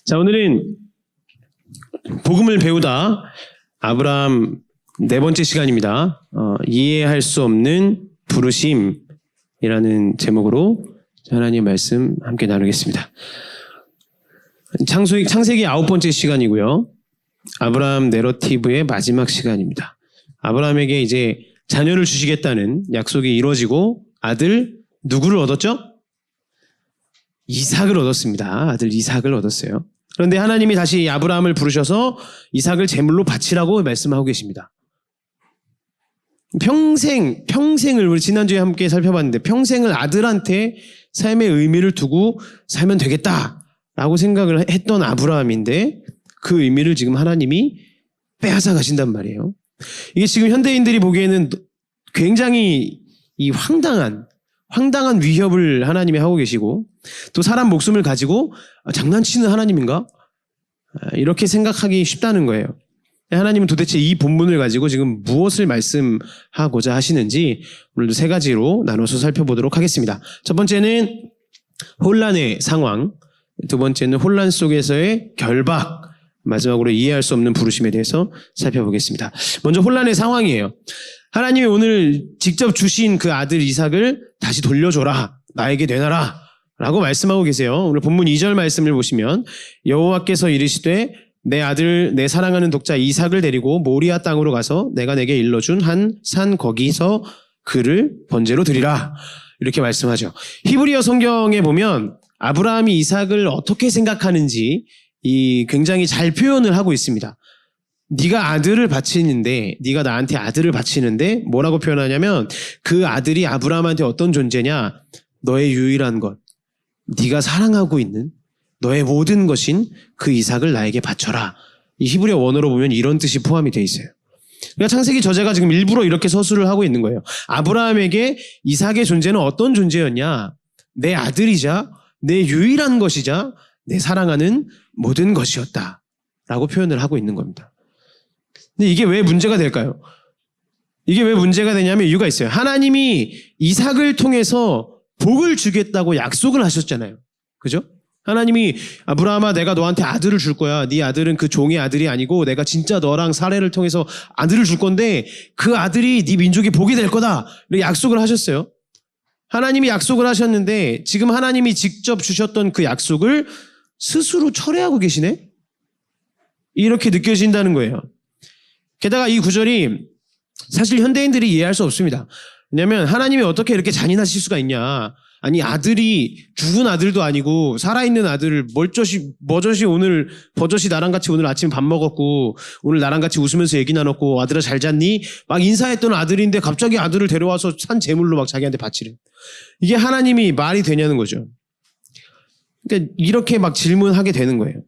자, 오늘은 복음을 배우다 아브라함 네 번째 시간입니다. 이해할 수 없는 부르심이라는 제목으로 하나님의 말씀 함께 나누겠습니다. 창세기 아홉 번째 시간이고요. 아브라함 내러티브의 마지막 시간입니다. 아브라함에게 이제 자녀를 주시겠다는 약속이 이루어지고 아들 누구를 얻었죠? 이삭을 얻었습니다. 아들 이삭을 얻었어요. 그런데 하나님이 다시 아브라함을 부르셔서 이삭을 제물로 바치라고 말씀하고 계십니다. 평생을 우리 지난주에 함께 살펴봤는데 평생을 아들한테 삶의 의미를 두고 살면 되겠다라고 생각을 했던 아브라함인데 그 의미를 지금 하나님이 빼앗아 가신단 말이에요. 이게 지금 현대인들이 보기에는 굉장히 이 황당한 위협을 하나님이 하고 계시고 또 사람 목숨을 가지고 장난치는 하나님인가? 이렇게 생각하기 쉽다는 거예요. 하나님은 도대체 이 본문을 가지고 지금 무엇을 말씀하고자 하시는지 오늘도 세 가지로 나눠서 살펴보도록 하겠습니다. 첫 번째는 혼란의 상황, 두 번째는 혼란 속에서의 결박, 마지막으로 이해할 수 없는 부르심에 대해서 살펴보겠습니다. 먼저 혼란의 상황이에요. 하나님이 오늘 직접 주신 그 아들 이삭을 다시 돌려줘라, 나에게 내놔라 라고 말씀하고 계세요. 오늘 본문 2절 말씀을 보시면 여호와께서 이르시되 내 아들 내 사랑하는 독자 이삭을 데리고 모리아 땅으로 가서 내가 내게 일러준 한 산 거기서 그를 번제로 드리라 이렇게 말씀하죠. 히브리어 성경에 보면 아브라함이 이삭을 어떻게 생각하는지 굉장히 잘 표현을 하고 있습니다. 네가 나한테 아들을 바치는데 뭐라고 표현하냐면 그 아들이 아브라함한테 어떤 존재냐? 너의 유일한 것, 네가 사랑하고 있는 너의 모든 것인 그 이삭을 나에게 바쳐라. 이 히브리어 원어로 보면 이런 뜻이 포함이 되어 있어요. 그러니까 창세기 저자가 지금 일부러 이렇게 서술을 하고 있는 거예요. 아브라함에게 이삭의 존재는 어떤 존재였냐? 내 아들이자 내 유일한 것이자 내 사랑하는 모든 것이었다 라고 표현을 하고 있는 겁니다. 근데 이게 왜 문제가 될까요? 이게 왜 문제가 되냐면 이유가 있어요. 하나님이 이삭을 통해서 복을 주겠다고 약속을 하셨잖아요. 그죠? 하나님이 아브라함아 내가 너한테 아들을 줄 거야. 네 아들은 그 종의 아들이 아니고 내가 진짜 너랑 사례를 통해서 아들을 줄 건데 그 아들이 네 민족이 복이 될 거다. 이렇게 약속을 하셨어요. 하나님이 약속을 하셨는데 지금 하나님이 직접 주셨던 그 약속을 스스로 철회하고 계시네? 이렇게 느껴진다는 거예요. 게다가 이 구절이 사실 현대인들이 이해할 수 없습니다. 왜냐하면 하나님이 어떻게 이렇게 잔인하실 수가 있냐. 아니 아들이 죽은 아들도 아니고 살아있는 아들을 오늘 버젓이 나랑 같이 오늘 아침 밥 먹었고 오늘 나랑 같이 웃으면서 얘기 나눴고 아들아 잘 잤니? 막 인사했던 아들인데 갑자기 아들을 데려와서 산 제물로 막 자기한테 바치래. 이게 하나님이 말이 되냐는 거죠. 그러니까 이렇게 막 질문하게 되는 거예요.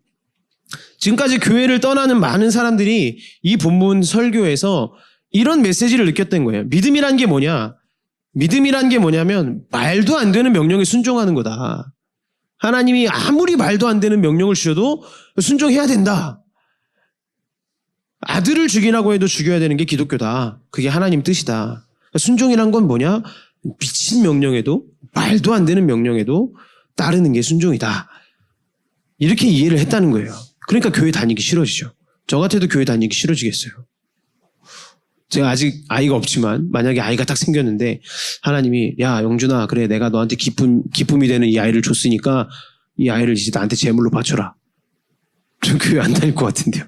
지금까지 교회를 떠나는 많은 사람들이 이 본문 설교에서 이런 메시지를 느꼈던 거예요. 믿음이란 게 뭐냐? 믿음이란 게 뭐냐면 말도 안 되는 명령에 순종하는 거다. 하나님이 아무리 말도 안 되는 명령을 주셔도 순종해야 된다. 아들을 죽이라고 해도 죽여야 되는 게 기독교다. 그게 하나님 뜻이다. 순종이란 건 뭐냐? 미친 명령에도 말도 안 되는 명령에도 따르는 게 순종이다. 이렇게 이해를 했다는 거예요. 그러니까 교회 다니기 싫어지죠. 저 같아도 교회 다니기 싫어지겠어요. 제가 아직 아이가 없지만 만약에 아이가 딱 생겼는데 하나님이 야 영준아 그래 내가 너한테 기쁨이 되는 이 아이를 줬으니까 이 아이를 이제 나한테 제물로 바쳐라. 전 교회 안 다닐 것 같은데요.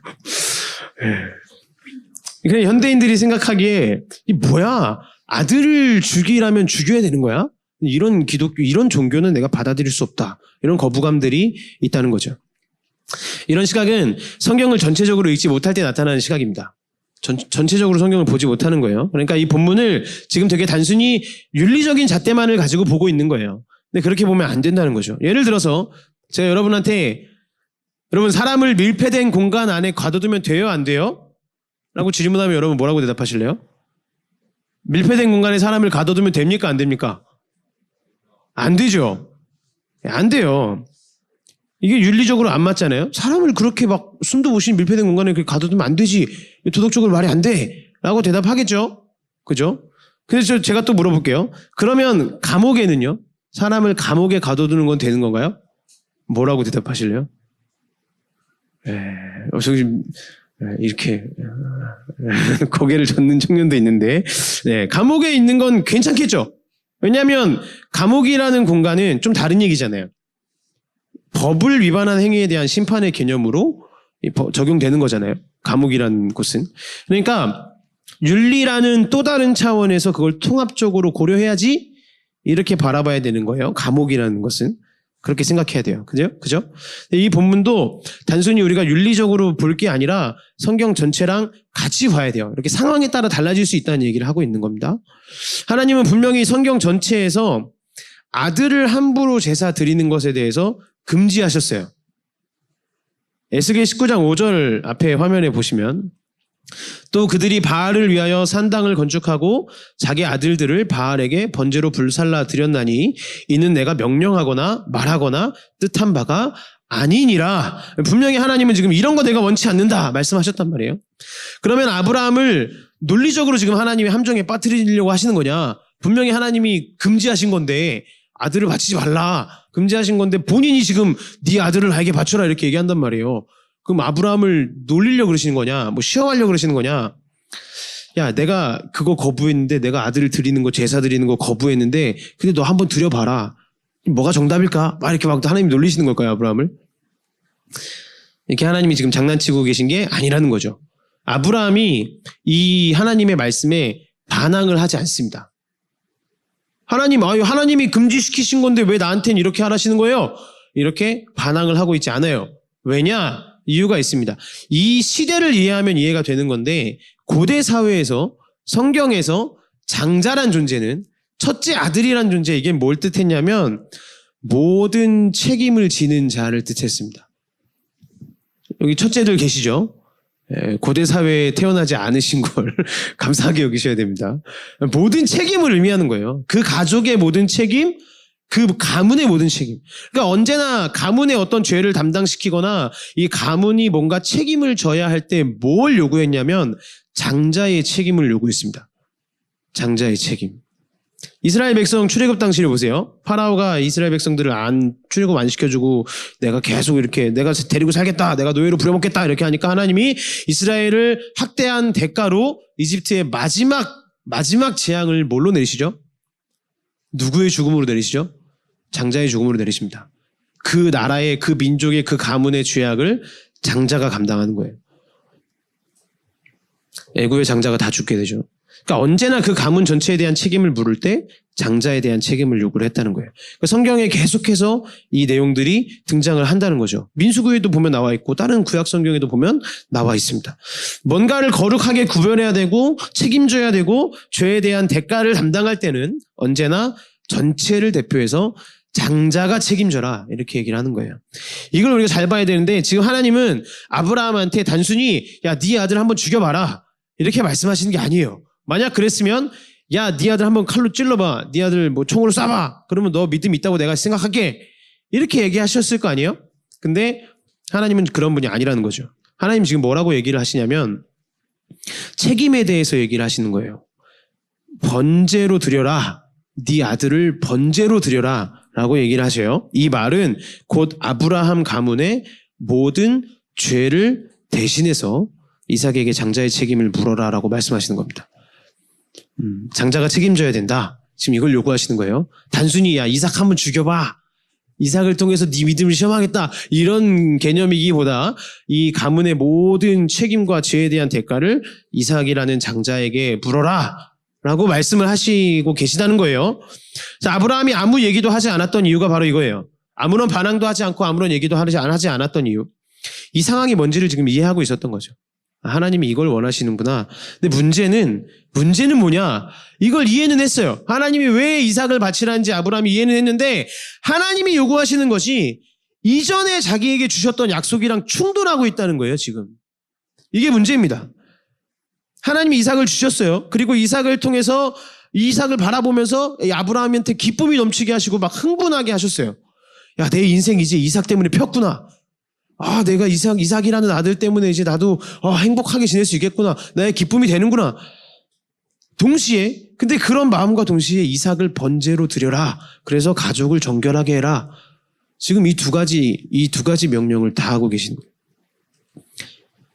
그냥 현대인들이 생각하기에 이 뭐야 아들을 죽이라면 죽여야 되는 거야? 이런 기독교 이런 종교는 내가 받아들일 수 없다. 이런 거부감들이 있다는 거죠. 이런 시각은 성경을 전체적으로 읽지 못할 때 나타나는 시각입니다. 전체적으로 성경을 보지 못하는 거예요. 그러니까 이 본문을 지금 되게 단순히 윤리적인 잣대만을 가지고 보고 있는 거예요. 근데 그렇게 보면 안 된다는 거죠. 예를 들어서 제가 여러분한테 여러분 사람을 밀폐된 공간 안에 가둬두면 돼요? 안 돼요? 라고 질문하면 여러분 뭐라고 대답하실래요? 밀폐된 공간에 사람을 가둬두면 됩니까? 안 됩니까? 안 되죠. 안 돼요. 이게 윤리적으로 안 맞잖아요. 사람을 그렇게 막 숨도 못 쉬는 밀폐된 공간에 가둬두면 안 되지. 도덕적으로 말이 안 돼. 라고 대답하겠죠. 그죠? 그래서 제가 또 물어볼게요. 그러면 감옥에는요? 사람을 감옥에 가둬두는 건 되는 건가요? 뭐라고 대답하실래요? 저기 이렇게 고개를 젓는 청년도 있는데, 감옥에 있는 건 괜찮겠죠? 왜냐하면 감옥이라는 공간은 좀 다른 얘기잖아요. 법을 위반한 행위에 대한 심판의 개념으로 적용되는 거잖아요. 감옥이라는 곳은. 그러니까 윤리라는 또 다른 차원에서 그걸 통합적으로 고려해야지 이렇게 바라봐야 되는 거예요. 감옥이라는 것은. 그렇게 생각해야 돼요. 그죠? 이 본문도 단순히 우리가 윤리적으로 볼 게 아니라 성경 전체랑 같이 봐야 돼요. 이렇게 상황에 따라 달라질 수 있다는 얘기를 하고 있는 겁니다. 하나님은 분명히 성경 전체에서 아들을 함부로 제사 드리는 것에 대해서 금지하셨어요. 에스겔 19장 5절 앞에 화면에 보시면, 또 그들이 바알을 위하여 산당을 건축하고 자기 아들들을 바알에게 번제로 불살라 드렸나니 이는 내가 명령하거나 말하거나 뜻한 바가 아니니라. 분명히 하나님은 지금 이런 거 내가 원치 않는다 말씀하셨단 말이에요. 그러면 아브라함을 논리적으로 지금 하나님이 함정에 빠뜨리려고 하시는 거냐? 분명히 하나님이 금지하신 건데 아들을 바치지 말라 금지하신 건데 본인이 지금 네 아들을 나에게 바쳐라 이렇게 얘기한단 말이에요. 그럼 아브라함을 놀리려고 그러시는 거냐? 뭐 시험하려고 그러시는 거냐? 야, 내가 그거 거부했는데, 내가 아들을 드리는 거, 제사 드리는 거 거부했는데, 근데 너 한번 드려봐라. 뭐가 정답일까? 막 이렇게 막 하나님이 놀리시는 걸까요, 아브라함을? 이렇게 하나님이 지금 장난치고 계신 게 아니라는 거죠. 아브라함이 이 하나님의 말씀에 반항을 하지 않습니다. 하나님이 금지시키신 건데 왜 나한테는 이렇게 하라시는 거예요? 이렇게 반항을 하고 있지 않아요. 왜냐? 이유가 있습니다. 이 시대를 이해하면 이해가 되는 건데, 고대 사회에서 성경에서 장자란 존재는, 첫째 아들이란 존재, 이게 뭘 뜻했냐면 모든 책임을 지는 자를 뜻했습니다. 여기 첫째들 계시죠? 고대 사회에 태어나지 않으신 걸 감사하게 여기셔야 됩니다. 모든 책임을 의미하는 거예요. 그 가족의 모든 책임, 그 가문의 모든 책임. 그러니까 언제나 가문의 어떤 죄를 담당시키거나 이 가문이 뭔가 책임을 져야 할 때 뭘 요구했냐면 장자의 책임을 요구했습니다. 장자의 책임. 이스라엘 백성 출애굽 당시를 보세요. 파라오가 이스라엘 백성들을 출애굽 안 시켜주고 내가 계속 이렇게 내가 데리고 살겠다, 내가 노예로 부려먹겠다 이렇게 하니까 하나님이 이스라엘을 학대한 대가로 이집트의 마지막 재앙을 뭘로 내리시죠? 누구의 죽음으로 내리시죠? 장자의 죽음으로 내리십니다. 그 나라의, 그 민족의, 그 가문의 죄악을 장자가 감당하는 거예요. 애굽의 장자가 다 죽게 되죠. 그러니까 언제나 그 가문 전체에 대한 책임을 물을 때 장자에 대한 책임을 요구를 했다는 거예요. 그러니까 성경에 계속해서 이 내용들이 등장을 한다는 거죠. 민수구에도 보면 나와 있고 다른 구약 성경에도 보면 나와 있습니다. 뭔가를 거룩하게 구별해야 되고 책임져야 되고 죄에 대한 대가를 담당할 때는 언제나 전체를 대표해서 장자가 책임져라 이렇게 얘기를 하는 거예요. 이걸 우리가 잘 봐야 되는데 지금 하나님은 아브라함한테 단순히 야, 네 아들 한번 죽여봐라 이렇게 말씀하시는 게 아니에요. 만약 그랬으면 야, 네 아들 한번 칼로 찔러봐, 네 아들 뭐 총으로 쏴봐, 그러면 너 믿음 있다고 내가 생각할게 이렇게 얘기하셨을 거 아니에요? 근데 하나님은 그런 분이 아니라는 거죠. 하나님 지금 뭐라고 얘기를 하시냐면 책임에 대해서 얘기를 하시는 거예요. 번제로 드려라, 네 아들을 번제로 드려라 라고 얘기를 하셔요. 이 말은 곧 아브라함 가문의 모든 죄를 대신해서 이삭에게 장자의 책임을 물어라 라고 말씀하시는 겁니다. 장자가 책임져야 된다. 지금 이걸 요구하시는 거예요. 단순히 야, 이삭 한번 죽여봐, 이삭을 통해서 네 믿음을 시험하겠다 이런 개념이기보다 이 가문의 모든 책임과 죄에 대한 대가를 이삭이라는 장자에게 물어라 라고 말씀을 하시고 계시다는 거예요. 자, 아브라함이 아무 얘기도 하지 않았던 이유가 바로 이거예요. 아무런 반항도 하지 않고 아무런 얘기도 하지 않았던 이유. 이 상황이 뭔지를 지금 이해하고 있었던 거죠. 하나님이 이걸 원하시는구나. 근데 문제는 뭐냐? 이걸 이해는 했어요. 하나님이 왜 이삭을 바치라는지 아브라함이 이해는 했는데 하나님이 요구하시는 것이 이전에 자기에게 주셨던 약속이랑 충돌하고 있다는 거예요, 지금. 이게 문제입니다. 하나님이 이삭을 주셨어요. 그리고 이삭을 통해서 이삭을 바라보면서 아브라함한테 기쁨이 넘치게 하시고 막 흥분하게 하셨어요. 야, 내 인생 이제 이삭 때문에 폈구나. 아, 내가 이삭이라는 아들 때문에 이제 나도 행복하게 지낼 수 있겠구나. 나의 기쁨이 되는구나. 동시에, 근데 그런 마음과 동시에 이삭을 번제로 드려라. 그래서 가족을 정결하게 해라. 지금 이 두 가지 명령을 다 하고 계신 거예요.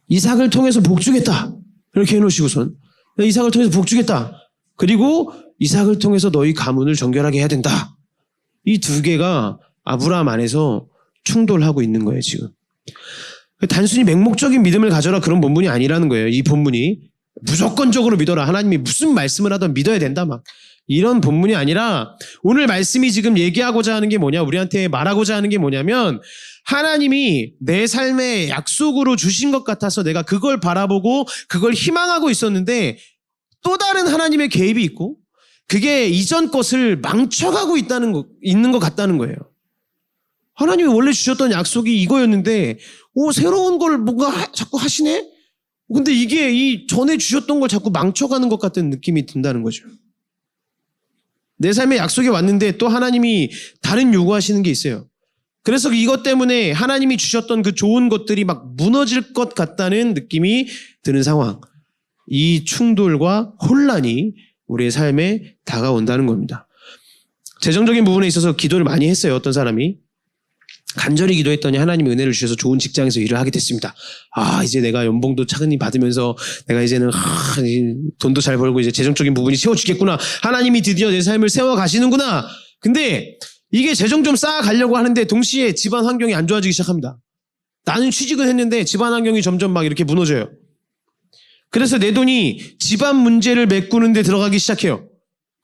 이삭을 통해서 복 주겠다. 이렇게 해놓으시고선 이삭을 통해서 복 주겠다. 그리고 이삭을 통해서 너희 가문을 정결하게 해야 된다. 이 두 개가 아브라함 안에서 충돌하고 있는 거예요, 지금. 단순히 맹목적인 믿음을 가져라 그런 본문이 아니라는 거예요. 이 본문이 무조건적으로 믿어라. 하나님이 무슨 말씀을 하든 믿어야 된다. 막 이런 본문이 아니라 오늘 말씀이 지금 얘기하고자 하는 게 뭐냐, 우리한테 말하고자 하는 게 뭐냐면 하나님이 내 삶에 약속으로 주신 것 같아서 내가 그걸 바라보고 그걸 희망하고 있었는데 또 다른 하나님의 개입이 있고 그게 이전 것을 망쳐가고 있는 것 같다는 거예요. 하나님이 원래 주셨던 약속이 이거였는데 새로운 걸 뭔가 자꾸 하시네? 근데 이게 이 전에 주셨던 걸 자꾸 망쳐가는 것 같은 느낌이 든다는 거죠. 내 삶에 약속이 왔는데 또 하나님이 다른 요구하시는 게 있어요. 그래서 이것 때문에 하나님이 주셨던 그 좋은 것들이 막 무너질 것 같다는 느낌이 드는 상황. 이 충돌과 혼란이 우리의 삶에 다가온다는 겁니다. 재정적인 부분에 있어서 기도를 많이 했어요. 어떤 사람이. 간절히 기도했더니 하나님이 은혜를 주셔서 좋은 직장에서 일을 하게 됐습니다. 이제 내가 연봉도 차근히 받으면서 내가 이제는 돈도 잘 벌고 이제 재정적인 부분이 채워주겠구나. 하나님이 드디어 내 삶을 세워가시는구나. 근데 이게 재정 좀 쌓아가려고 하는데 동시에 집안 환경이 안 좋아지기 시작합니다. 나는 취직은 했는데 집안 환경이 점점 막 이렇게 무너져요. 그래서 내 돈이 집안 문제를 메꾸는 데 들어가기 시작해요.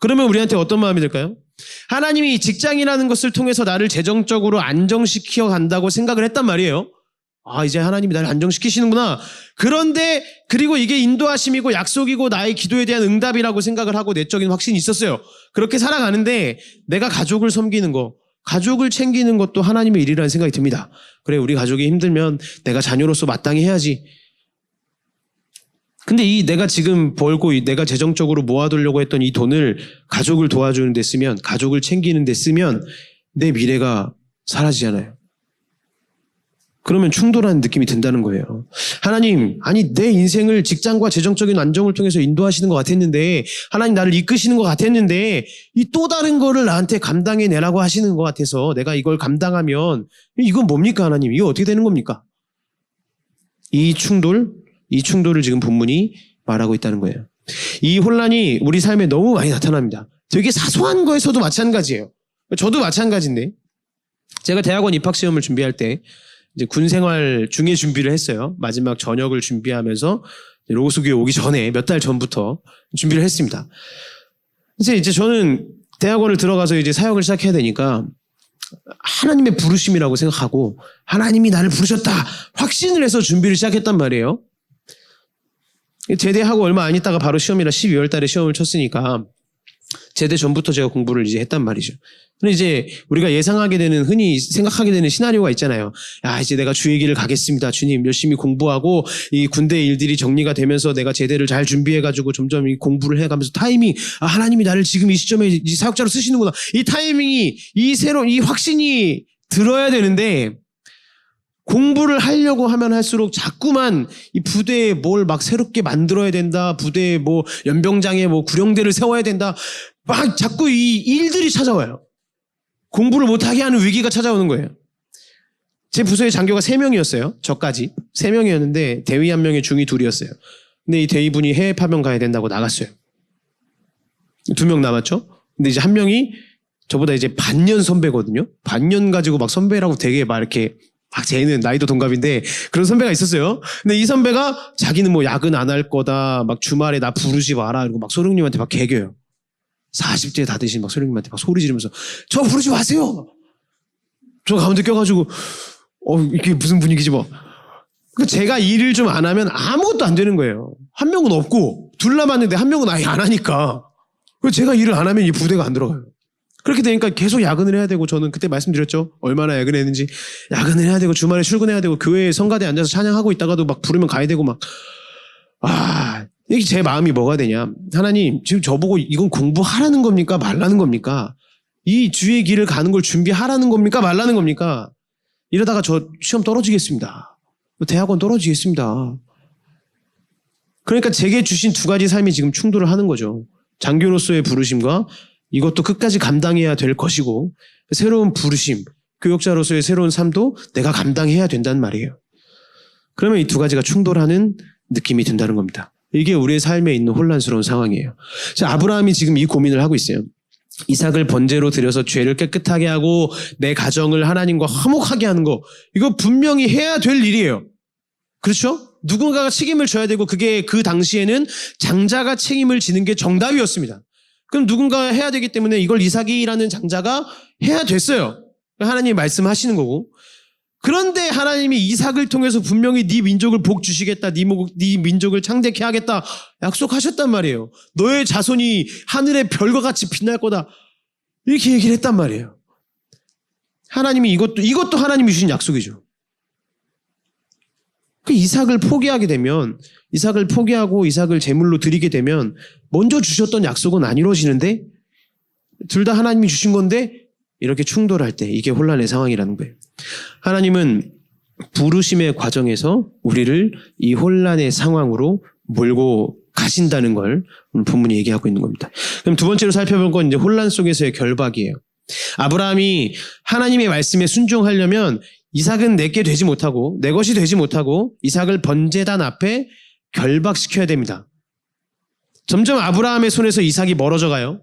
그러면 우리한테 어떤 마음이 들까요? 하나님이 직장이라는 것을 통해서 나를 재정적으로 안정시켜 간다고 생각을 했단 말이에요. 이제 하나님이 나를 안정시키시는구나. 그런데 그리고 이게 인도하심이고 약속이고 나의 기도에 대한 응답이라고 생각을 하고 내적인 확신이 있었어요. 그렇게 살아가는데 내가 가족을 섬기는 거, 가족을 챙기는 것도 하나님의 일이라는 생각이 듭니다. 그래, 우리 가족이 힘들면 내가 자녀로서 마땅히 해야지. 근데 내가 지금 벌고 내가 재정적으로 모아두려고 했던 이 돈을 가족을 도와주는 데 쓰면, 가족을 챙기는 데 쓰면 내 미래가 사라지잖아요. 그러면 충돌하는 느낌이 든다는 거예요. 하나님, 내 인생을 직장과 재정적인 안정을 통해서 인도하시는 것 같았는데, 하나님 나를 이끄시는 것 같았는데 이 또 다른 거를 나한테 감당해내라고 하시는 것 같아서 내가 이걸 감당하면 이건 뭡니까 하나님? 이거 어떻게 되는 겁니까? 이 충돌을 지금 본문이 말하고 있다는 거예요. 이 혼란이 우리 삶에 너무 많이 나타납니다. 되게 사소한 거에서도 마찬가지예요. 저도 마찬가지인데 제가 대학원 입학시험을 준비할 때 이제 군 생활 중에 준비를 했어요. 마지막 전역을 준비하면서 로스교에 오기 전에 몇 달 전부터 준비를 했습니다. 그래서 이제 저는 대학원을 들어가서 이제 사역을 시작해야 되니까 하나님의 부르심이라고 생각하고 하나님이 나를 부르셨다 확신을 해서 준비를 시작했단 말이에요. 제대하고 얼마 안 있다가 바로 시험이라 12월 달에 시험을 쳤으니까 제대 전부터 제가 공부를 이제 했단 말이죠. 근데 이제 우리가 예상하게 되는, 흔히 생각하게 되는 시나리오가 있잖아요. 이제 내가 주의 길을 가겠습니다. 주님, 열심히 공부하고 이 군대 일들이 정리가 되면서 내가 제대를 잘 준비해가지고 점점 이 공부를 해가면서 타이밍, 하나님이 나를 지금 이 시점에 이 사역자로 쓰시는구나. 이 타이밍이, 이 확신이 들어야 되는데 공부를 하려고 하면 할수록 자꾸만 이 부대에 뭘 막 새롭게 만들어야 된다. 부대에 뭐 연병장에 뭐 구령대를 세워야 된다. 막 자꾸 이 일들이 찾아와요. 공부를 못하게 하는 위기가 찾아오는 거예요. 제 부서의 장교가 3명이었어요. 저까지. 3명이었는데 대위 1명에 중위 2이었어요. 근데 이 대위분이 해외 파병 가야 된다고 나갔어요. 2명 남았죠. 근데 이제 1명이 저보다 이제 반년 선배거든요. 반년 가지고 막 선배라고 되게 막 이렇게 쟤는 나이도 동갑인데 그런 선배가 있었어요. 근데 이 선배가 자기는 뭐 야근 안 할 거다. 막 주말에 나 부르지 마라. 이러고 막 소령님한테 막 개겨요. 40대 다 되신 막 소령님한테 막 소리 지르면서 저 부르지 마세요. 저 가운데 껴가지고 이게 무슨 분위기지 뭐. 제가 일을 좀 안 하면 아무것도 안 되는 거예요. 한 명은 없고 둘 남았는데 한 명은 아예 안 하니까. 제가 일을 안 하면 이 부대가 안 들어가요. 그렇게 되니까 계속 야근을 해야 되고, 저는 그때 말씀드렸죠. 얼마나 야근했는지. 야근을 해야 되고 주말에 출근해야 되고 교회에 성가대에 앉아서 찬양하고 있다가도 막 부르면 가야 되고 막. 이게 제 마음이 뭐가 되냐. 하나님 지금 저보고 이건 공부하라는 겁니까 말라는 겁니까? 이 주의 길을 가는 걸 준비하라는 겁니까 말라는 겁니까? 이러다가 저 시험 떨어지겠습니다. 대학원 떨어지겠습니다. 그러니까 제게 주신 2가지 삶이 지금 충돌을 하는 거죠. 장교로서의 부르심과 이것도 끝까지 감당해야 될 것이고, 새로운 부르심, 교역자로서의 새로운 삶도 내가 감당해야 된다는 말이에요. 그러면 이 두 가지가 충돌하는 느낌이 든다는 겁니다. 이게 우리의 삶에 있는 혼란스러운 상황이에요. 자, 아브라함이 지금 이 고민을 하고 있어요. 이삭을 번제로 드려서 죄를 깨끗하게 하고 내 가정을 하나님과 화목하게 하는 거, 이거 분명히 해야 될 일이에요. 그렇죠? 누군가가 책임을 져야 되고, 그게 그 당시에는 장자가 책임을 지는 게 정답이었습니다. 그럼 누군가 해야 되기 때문에 이걸 이삭이라는 장자가 해야 됐어요. 하나님이 말씀하시는 거고. 그런데 하나님이 이삭을 통해서 분명히 네 민족을 복 주시겠다, 네 민족을 창대케 하겠다 약속하셨단 말이에요. 너의 자손이 하늘의 별과 같이 빛날 거다, 이렇게 얘기를 했단 말이에요. 하나님이 이것도 하나님이 주신 약속이죠. 그 이삭을 포기하게 되면, 이삭을 포기하고 이삭을 제물로 드리게 되면 먼저 주셨던 약속은 안 이루어지는데, 둘 다 하나님이 주신 건데 이렇게 충돌할 때 이게 혼란의 상황이라는 거예요. 하나님은 부르심의 과정에서 우리를 이 혼란의 상황으로 몰고 가신다는 걸 오늘 본문이 얘기하고 있는 겁니다. 그럼 두 번째로 살펴볼 건 이제 혼란 속에서의 결박이에요. 아브라함이 하나님의 말씀에 순종하려면 이삭은 내게 되지 못하고, 내 것이 되지 못하고 이삭을 번제단 앞에 결박시켜야 됩니다. 점점 아브라함의 손에서 이삭이 멀어져 가요.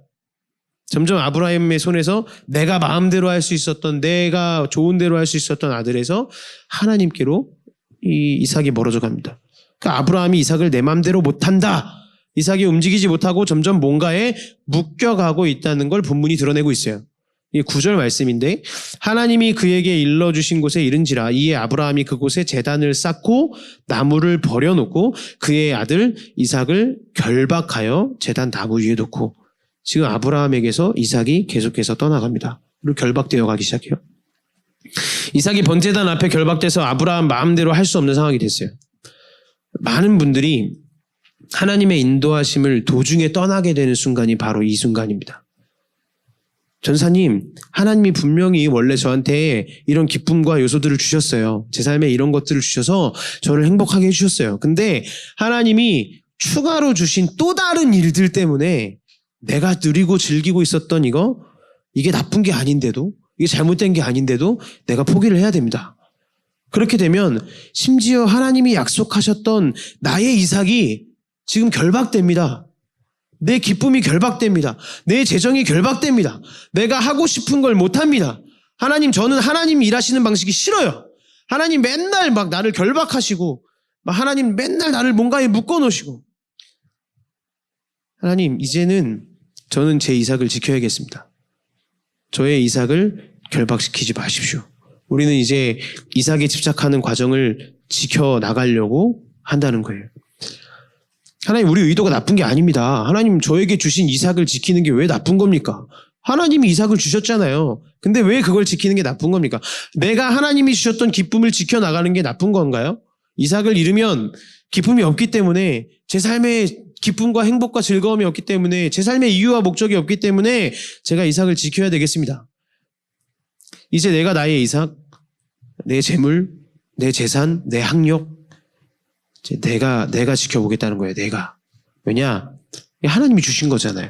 점점 아브라함의 손에서 내가 마음대로 할 수 있었던, 내가 좋은 대로 할 수 있었던 아들에서 하나님께로 이 이삭이 멀어져 갑니다. 그러니까 아브라함이 이삭을 내 마음대로 못한다, 이삭이 움직이지 못하고 점점 뭔가에 묶여가고 있다는 걸 본문이 드러내고 있어요. 이게 9절 말씀인데, 하나님이 그에게 일러주신 곳에 이른지라 이에 아브라함이 그곳에 제단을 쌓고 나무를 버려놓고 그의 아들 이삭을 결박하여 제단 나무 위에 놓고, 지금 아브라함에게서 이삭이 계속해서 떠나갑니다. 그리고 결박되어 가기 시작해요. 이삭이 번제단 앞에 결박돼서 아브라함 마음대로 할 수 없는 상황이 됐어요. 많은 분들이 하나님의 인도하심을 도중에 떠나게 되는 순간이 바로 이 순간입니다. 전사님, 하나님이 분명히 원래 저한테 이런 기쁨과 요소들을 주셨어요. 제 삶에 이런 것들을 주셔서 저를 행복하게 해주셨어요. 근데 하나님이 추가로 주신 또 다른 일들 때문에 내가 누리고 즐기고 있었던 이게 나쁜 게 아닌데도, 이게 잘못된 게 아닌데도 내가 포기를 해야 됩니다. 그렇게 되면 심지어 하나님이 약속하셨던 나의 이삭이 지금 결박됩니다. 내 기쁨이 결박됩니다. 내 재정이 결박됩니다. 내가 하고 싶은 걸 못합니다. 하나님, 저는 하나님 일하시는 방식이 싫어요. 하나님 맨날 막 나를 결박하시고, 하나님 맨날 나를 뭔가에 묶어놓으시고, 하나님, 이제는 저는 제 이삭을 지켜야겠습니다. 저의 이삭을 결박시키지 마십시오. 우리는 이제 이삭에 집착하는 과정을 지켜나가려고 한다는 거예요. 하나님, 우리 의도가 나쁜 게 아닙니다. 하나님, 저에게 주신 이삭을 지키는 게 왜 나쁜 겁니까? 하나님이 이삭을 주셨잖아요. 근데 왜 그걸 지키는 게 나쁜 겁니까? 내가 하나님이 주셨던 기쁨을 지켜나가는 게 나쁜 건가요? 이삭을 잃으면 기쁨이 없기 때문에, 제 삶에 기쁨과 행복과 즐거움이 없기 때문에, 제 삶의 이유와 목적이 없기 때문에 제가 이삭을 지켜야 되겠습니다. 이제 내가 나의 이삭, 내 재물, 내 재산, 내 학력, 이제 내가 지켜보겠다는 거예요. 내가. 왜냐? 하나님이 주신 거잖아요.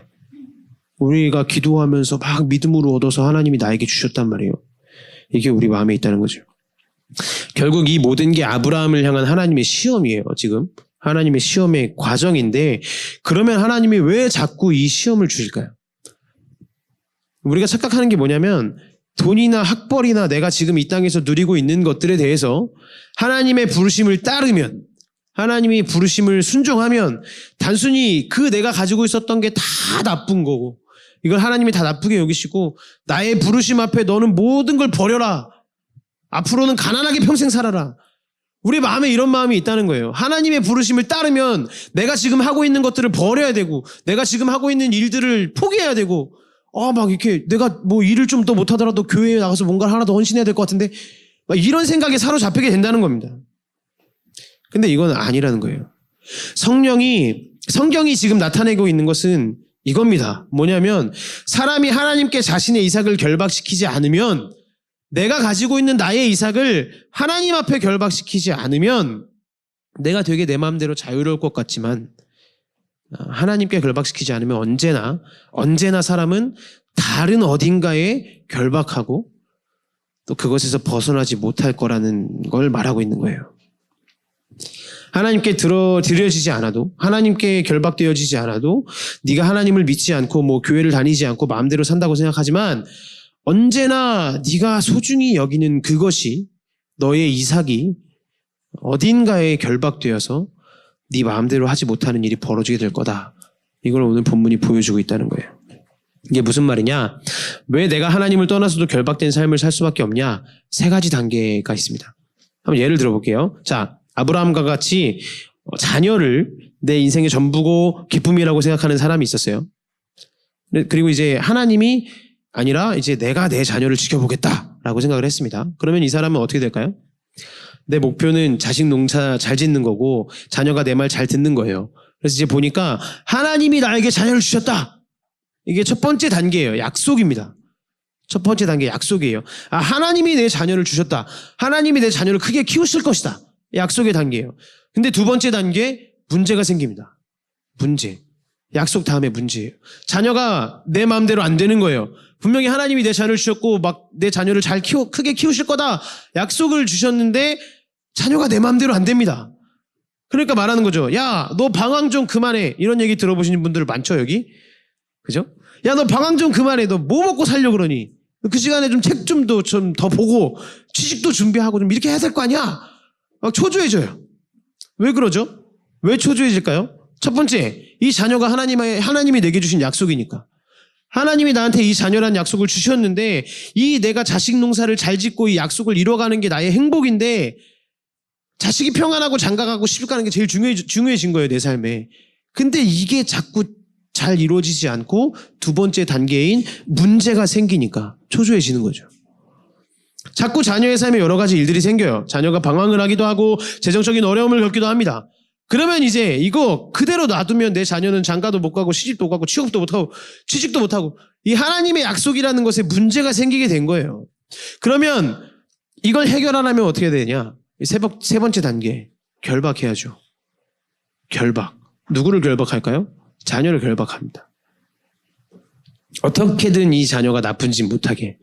우리가 기도하면서 막 믿음으로 얻어서 하나님이 나에게 주셨단 말이에요. 이게 우리 마음에 있다는 거죠. 결국 이 모든 게 아브라함을 향한 하나님의 시험이에요. 지금 하나님의 시험의 과정인데, 그러면 하나님이 왜 자꾸 이 시험을 주실까요? 우리가 착각하는 게 뭐냐면, 돈이나 학벌이나 내가 지금 이 땅에서 누리고 있는 것들에 대해서 하나님의 부르심을 따르면, 하나님이 부르심을 순종하면 단순히 그 내가 가지고 있었던 게 다 나쁜 거고, 이걸 하나님이 다 나쁘게 여기시고, 나의 부르심 앞에 너는 모든 걸 버려라, 앞으로는 가난하게 평생 살아라, 우리 마음에 이런 마음이 있다는 거예요. 하나님의 부르심을 따르면 내가 지금 하고 있는 것들을 버려야 되고, 내가 지금 하고 있는 일들을 포기해야 되고, 막 이렇게 내가 뭐 일을 좀 더 못하더라도 교회에 나가서 뭔가를 하나 더 헌신해야 될 것 같은데, 막 이런 생각에 사로잡히게 된다는 겁니다. 근데 이건 아니라는 거예요. 성경이 지금 나타내고 있는 것은 이겁니다. 뭐냐면, 사람이 하나님께 자신의 이삭을 결박시키지 않으면, 내가 가지고 있는 나의 이삭을 하나님 앞에 결박시키지 않으면 내가 되게 내 마음대로 자유로울 것 같지만, 하나님께 결박시키지 않으면 언제나 사람은 다른 어딘가에 결박하고 또 그것에서 벗어나지 못할 거라는 걸 말하고 있는 거예요. 하나님께 드려지지 않아도, 하나님께 결박되어지지 않아도, 네가 하나님을 믿지 않고 뭐 교회를 다니지 않고 마음대로 산다고 생각하지만 언제나 네가 소중히 여기는 그것이, 너의 이삭이 어딘가에 결박되어서 네 마음대로 하지 못하는 일이 벌어지게 될 거다. 이걸 오늘 본문이 보여주고 있다는 거예요. 이게 무슨 말이냐? 왜 내가 하나님을 떠나서도 결박된 삶을 살 수밖에 없냐? 3가지 단계가 있습니다. 한번 예를 들어볼게요. 자, 아브라함과 같이 자녀를 내 인생의 전부고 기쁨이라고 생각하는 사람이 있었어요. 그리고 이제 하나님이 아니라 이제 내가 내 자녀를 지켜보겠다라고 생각을 했습니다. 그러면 이 사람은 어떻게 될까요? 내 목표는 자식 농사 잘 짓는 거고 자녀가 내 말 잘 듣는 거예요. 그래서 이제 보니까 하나님이 나에게 자녀를 주셨다. 이게 첫 번째 단계예요. 약속입니다. 첫 번째 단계 약속이에요. 아, 하나님이 내 자녀를 주셨다. 하나님이 내 자녀를 크게 키우실 것이다. 약속의 단계예요. 근데 2번째 단계, 문제가 생깁니다. 문제. 약속 다음에 문제예요. 자녀가 내 마음대로 안 되는 거예요. 분명히 하나님이 내 자녀를 주셨고 막 내 자녀를 크게 키우실 거다. 약속을 주셨는데 자녀가 내 마음대로 안 됩니다. 그러니까 말하는 거죠. 야, 너 방황 좀 그만해. 이런 얘기 들어보시는 분들 많죠, 여기? 그죠? 야, 너 방황 좀 그만해. 너 뭐 먹고 살려고 그러니? 그 시간에 좀 책 좀 더 보고 취직도 준비하고 좀 이렇게 해야 될 거 아니야? 막 초조해져요. 왜 그러죠? 왜 초조해질까요? 첫 번째, 이 자녀가 하나님이 내게 주신 약속이니까. 하나님이 나한테 이 자녀라는 약속을 주셨는데 이 내가 자식 농사를 잘 짓고 이 약속을 이뤄가는 게 나의 행복인데 자식이 평안하고 장가가고 시집 가는 게 제일 중요해진 거예요, 내 삶에. 근데 이게 자꾸 잘 이루어지지 않고 2번째 단계인 문제가 생기니까 초조해지는 거죠. 자꾸 자녀의 삶에 여러 가지 일들이 생겨요. 자녀가 방황을 하기도 하고 재정적인 어려움을 겪기도 합니다. 그러면 이제 이거 그대로 놔두면 내 자녀는 장가도 못 가고 시집도 못 가고 취업도 못 하고 취직도 못 하고 이 하나님의 약속이라는 것에 문제가 생기게 된 거예요. 그러면 이걸 해결하려면 어떻게 되냐? 세 번째 단계, 결박해야죠. 결박. 누구를 결박할까요? 자녀를 결박합니다. 어떻게든 이 자녀가 나쁜 짓 못하게,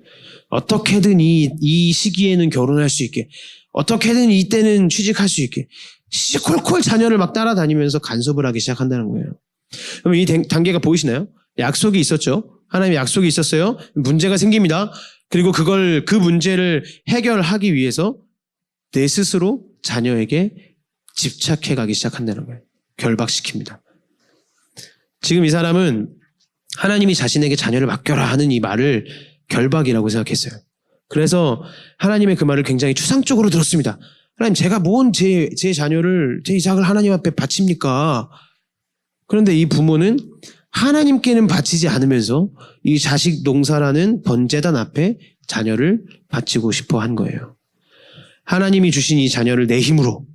어떻게든 이 시기에는 결혼할 수 있게, 어떻게든 이때는 취직할 수 있게, 시시콜콜 자녀를 막 따라다니면서 간섭을 하기 시작한다는 거예요. 그럼 이 단계가 보이시나요? 약속이 있었죠. 하나님의 약속이 있었어요. 문제가 생깁니다. 그리고 그 문제를 해결하기 위해서 내 스스로 자녀에게 집착해 가기 시작한다는 거예요. 결박시킵니다. 지금 이 사람은 하나님이 자신에게 자녀를 맡겨라 하는 이 말을 결박이라고 생각했어요. 그래서 하나님의 그 말을 굉장히 추상적으로 들었습니다. 하나님, 제가 뭔 제 자녀를, 제 이삭을 하나님 앞에 바칩니까? 그런데 이 부모는 하나님께는 바치지 않으면서 이 자식 농사라는 번제단 앞에 자녀를 바치고 싶어 한 거예요. 하나님이 주신 이 자녀를 내 힘으로,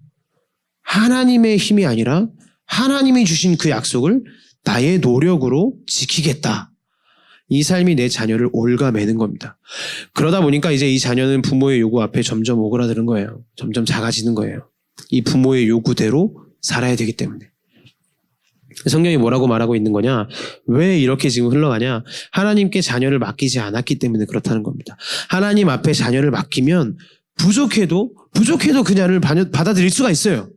하나님의 힘이 아니라 하나님이 주신 그 약속을 나의 노력으로 지키겠다. 이 삶이 내 자녀를 올가매는 겁니다. 그러다 보니까 이제 이 자녀는 부모의 요구 앞에 점점 오그라드는 거예요. 점점 작아지는 거예요. 이 부모의 요구대로 살아야 되기 때문에. 성경이 뭐라고 말하고 있는 거냐? 왜 이렇게 지금 흘러가냐? 하나님께 자녀를 맡기지 않았기 때문에 그렇다는 겁니다. 하나님 앞에 자녀를 맡기면 부족해도 그녀를 받아들일 수가 있어요.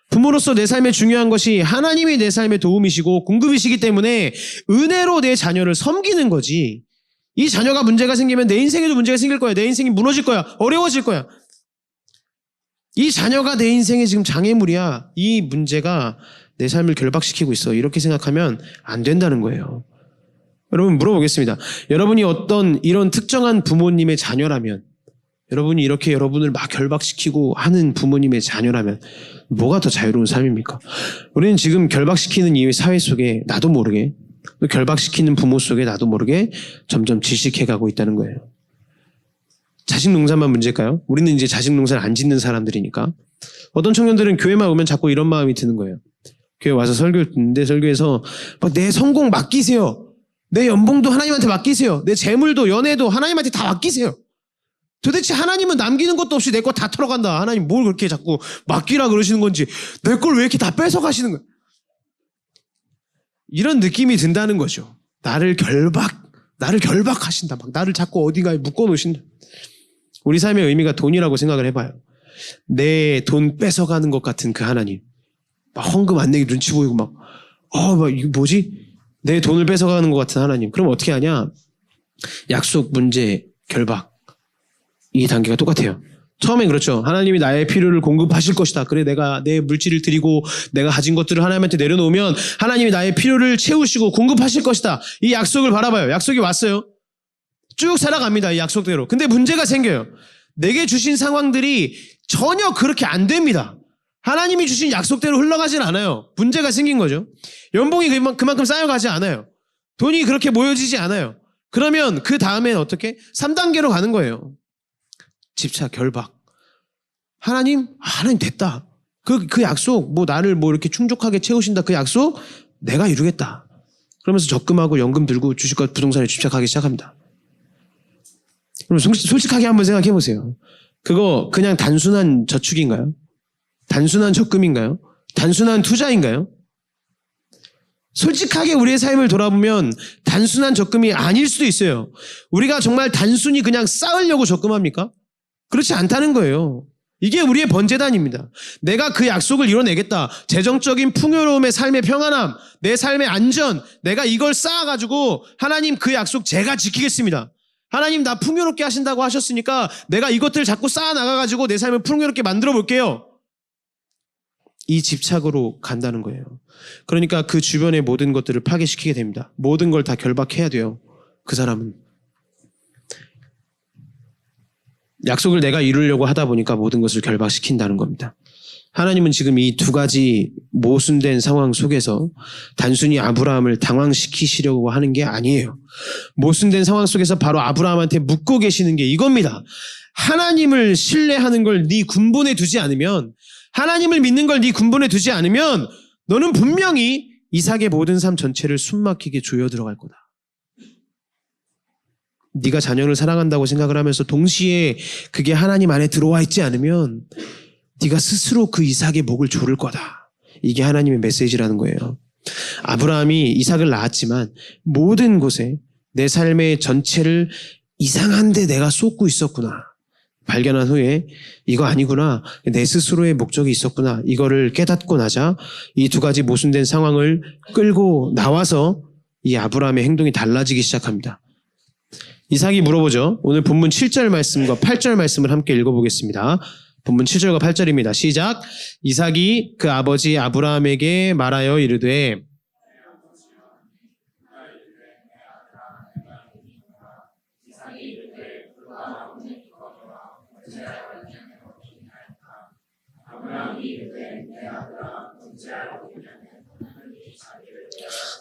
부모로서 내 삶에 중요한 것이 하나님이 내 삶의 도움이시고 공급이시기 때문에 은혜로 내 자녀를 섬기는 거지. 이 자녀가 문제가 생기면 내 인생에도 문제가 생길 거야. 내 인생이 무너질 거야. 어려워질 거야. 이 자녀가 내 인생에 지금 장애물이야. 이 문제가 내 삶을 결박시키고 있어. 이렇게 생각하면 안 된다는 거예요. 여러분 물어보겠습니다. 여러분이 어떤 이런 특정한 부모님의 자녀라면, 여러분이 이렇게 여러분을 막 결박시키고 하는 부모님의 자녀라면 뭐가 더 자유로운 삶입니까? 우리는 지금 결박시키는 이 사회 속에 나도 모르게, 결박시키는 부모 속에 나도 모르게 점점 질식해가고 있다는 거예요. 자식 농사만 문제일까요? 우리는 이제 자식 농사를 안 짓는 사람들이니까. 어떤 청년들은 교회만 오면 자꾸 이런 마음이 드는 거예요. 교회 와서 설교 듣는데 설교에서 막 내 성공 맡기세요. 내 연봉도 하나님한테 맡기세요. 내 재물도 연애도 하나님한테 다 맡기세요. 도대체 하나님은 남기는 것도 없이 내 거 다 털어간다. 하나님 뭘 그렇게 자꾸 맡기라 그러시는 건지, 내 걸 왜 이렇게 다 뺏어가시는 거야. 이런 느낌이 든다는 거죠. 나를 결박하신다. 막 나를 자꾸 어디가에 묶어놓으신다. 우리 삶의 의미가 돈이라고 생각을 해봐요. 내 돈 뺏어가는 것 같은 그 하나님. 막 헌금 안 내기 눈치 보이고 막 이거 뭐지? 내 돈을 뺏어가는 것 같은 하나님. 그럼 어떻게 하냐? 약속, 문제, 결박. 이 단계가 똑같아요. 처음엔 그렇죠. 하나님이 나의 필요를 공급하실 것이다. 그래, 내가 내 물질을 드리고 내가 가진 것들을 하나님한테 내려놓으면 하나님이 나의 필요를 채우시고 공급하실 것이다. 이 약속을 바라봐요. 약속이 왔어요. 쭉 살아갑니다. 이 약속대로. 근데 문제가 생겨요. 내게 주신 상황들이 전혀 그렇게 안 됩니다. 하나님이 주신 약속대로 흘러가진 않아요. 문제가 생긴 거죠. 연봉이 그만큼 쌓여가지 않아요. 돈이 그렇게 모여지지 않아요. 그러면 그 다음엔 어떻게? 3단계로 가는 거예요. 집착, 결박. 하나님 됐다. 그 약속, 나를 이렇게 충족하게 채우신다. 그 약속, 내가 이루겠다. 그러면서 적금하고 연금 들고 주식과 부동산에 집착하기 시작합니다. 그럼 솔직하게 한번 생각해 보세요. 그거 그냥 단순한 저축인가요? 단순한 적금인가요? 단순한 투자인가요? 솔직하게 우리의 삶을 돌아보면 단순한 적금이 아닐 수도 있어요. 우리가 정말 단순히 그냥 쌓으려고 적금합니까? 그렇지 않다는 거예요. 이게 우리의 번제단입니다. 내가 그 약속을 이뤄내겠다. 재정적인 풍요로움의 삶의 평안함, 내 삶의 안전, 내가 이걸 쌓아가지고 하나님 그 약속 제가 지키겠습니다. 하나님 나 풍요롭게 하신다고 하셨으니까 내가 이것들을 자꾸 쌓아나가가지고 내 삶을 풍요롭게 만들어 볼게요. 이 집착으로 간다는 거예요. 그러니까 그 주변의 모든 것들을 파괴시키게 됩니다. 모든 걸 다 결박해야 돼요. 그 사람은. 약속을 내가 이루려고 하다 보니까 모든 것을 결박시킨다는 겁니다. 하나님은 지금 이 두 가지 모순된 상황 속에서 단순히 아브라함을 당황시키시려고 하는 게 아니에요. 모순된 상황 속에서 바로 아브라함한테 묻고 계시는 게 이겁니다. 하나님을 신뢰하는 걸 네 군본에 두지 않으면, 하나님을 믿는 걸 네 군본에 두지 않으면 너는 분명히 이삭의 모든 삶 전체를 숨막히게 조여 들어갈 거다. 네가 자녀를 사랑한다고 생각을 하면서 동시에 그게 하나님 안에 들어와 있지 않으면 네가 스스로 그 이삭의 목을 조를 거다. 이게 하나님의 메시지라는 거예요. 아브라함이 이삭을 낳았지만 모든 곳에 내 삶의 전체를 이상한 데 내가 쏟고 있었구나. 발견한 후에 이거 아니구나. 내 스스로의 목적이 있었구나. 이거를 깨닫고 나자 이 두 가지 모순된 상황을 끌고 나와서 이 아브라함의 행동이 달라지기 시작합니다. 이삭이 물어보죠. 오늘 본문 7절 말씀과 8절 말씀을 함께 읽어보겠습니다. 본문 7절과 8절입니다. 시작. 이삭이 그 아버지 아브라함에게 말하여 이르되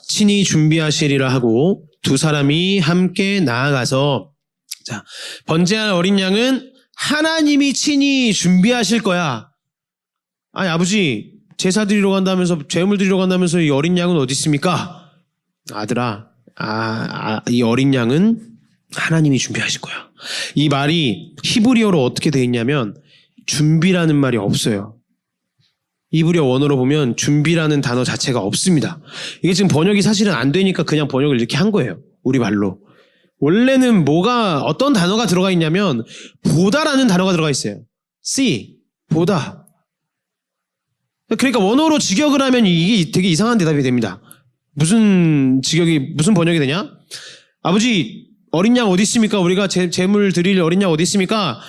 친히 준비하시리라 하고 두 사람이 함께 나아가서, 자, 번제할 어린 양은 하나님이 친히 준비하실 거야. 아니 아버지 제사 드리러 간다면서, 제물 드리러 간다면서 이 어린 양은 어디 있습니까? 아들아, 이 어린 양은 하나님이 준비하실 거야. 이 말이 히브리어로 어떻게 돼 있냐면 준비라는 말이 없어요. 히브리어 원어로 보면 준비라는 단어 자체가 없습니다. 이게 지금 번역이 사실은 안 되니까 그냥 번역을 이렇게 한 거예요. 우리 말로. 원래는 어떤 단어가 들어가 있냐면 보다라는 단어가 들어가 있어요. see, 보다. 그러니까 원어로 직역을 하면 이게 되게 이상한 대답이 됩니다. 무슨 번역이 되냐? 아버지, 어린 양 어디 있습니까? 우리가 제물 드릴 어린 양 어디 있습니까?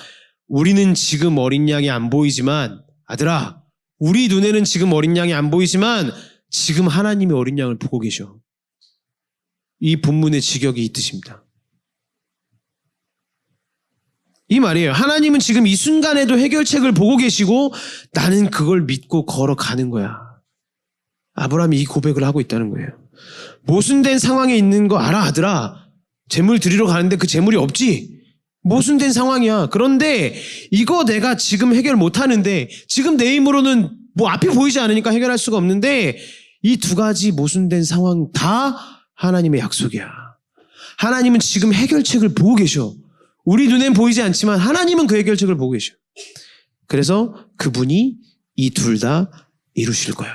우리는 지금 어린 양이 안 보이지만, 아들아, 우리 눈에는 지금 어린 양이 안 보이지만 지금 하나님이 어린 양을 보고 계셔. 이 본문의 직역이 이 뜻입니다. 이 말이에요. 하나님은 지금 이 순간에도 해결책을 보고 계시고 나는 그걸 믿고 걸어가는 거야. 아브라함이 이 고백을 하고 있다는 거예요. 모순된 상황에 있는 거 알아, 아들아. 재물 드리러 가는데 그 재물이 없지? 모순된 상황이야. 그런데 이거 내가 지금 해결 못하는데, 지금 내 힘으로는 앞이 보이지 않으니까 해결할 수가 없는데, 이 두 가지 모순된 상황 다 하나님의 약속이야. 하나님은 지금 해결책을 보고 계셔. 우리 눈엔 보이지 않지만 하나님은 그 해결책을 보고 계셔. 그래서 그분이 이 둘 다 이루실 거야.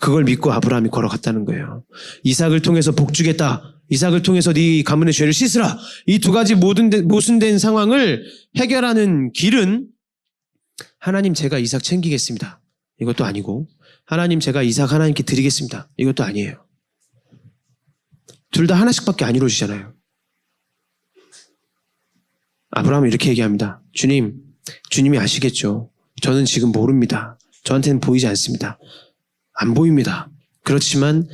그걸 믿고 아브라함이 걸어갔다는 거예요. 이삭을 통해서 복 주겠다. 이삭을 통해서 네 가문의 죄를 씻으라. 이 두 가지 모순된 상황을 해결하는 길은 하나님 제가 이삭 챙기겠습니다. 이것도 아니고 하나님 제가 이삭 하나님께 드리겠습니다. 이것도 아니에요. 둘 다 하나씩밖에 안 이루어지잖아요. 아브라함은 이렇게 얘기합니다. 주님이 아시겠죠. 저는 지금 모릅니다. 저한테는 보이지 않습니다. 안 보입니다. 그렇지만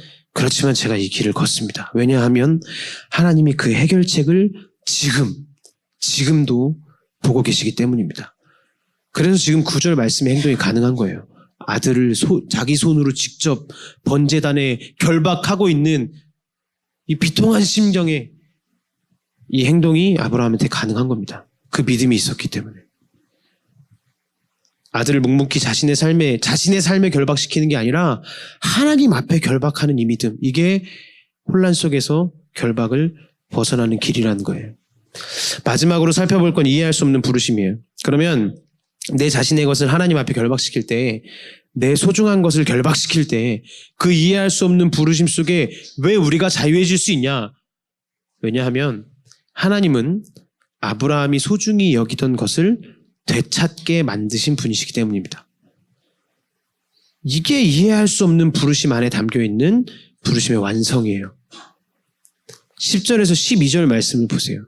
제가 이 길을 걷습니다. 왜냐하면 하나님이 그 해결책을 지금도 보고 계시기 때문입니다. 그래서 지금 9절 말씀의 행동이 가능한 거예요. 아들을 자기 손으로 직접 번제단에 결박하고 있는 이 비통한 심정에 이 행동이 아브라함한테 가능한 겁니다. 그 믿음이 있었기 때문에. 아들을 묵묵히 자신의 삶에 결박시키는 게 아니라 하나님 앞에 결박하는 이 믿음. 이게 혼란 속에서 결박을 벗어나는 길이라는 거예요. 마지막으로 살펴볼 건 이해할 수 없는 부르심이에요. 그러면 내 자신의 것을 하나님 앞에 결박시킬 때, 내 소중한 것을 결박시킬 때 그 이해할 수 없는 부르심 속에 왜 우리가 자유해질 수 있냐? 왜냐하면 하나님은 아브라함이 소중히 여기던 것을 되찾게 만드신 분이시기 때문입니다. 이게 이해할 수 없는 부르심 안에 담겨있는 부르심의 완성이에요. 10절에서 12절 말씀을 보세요.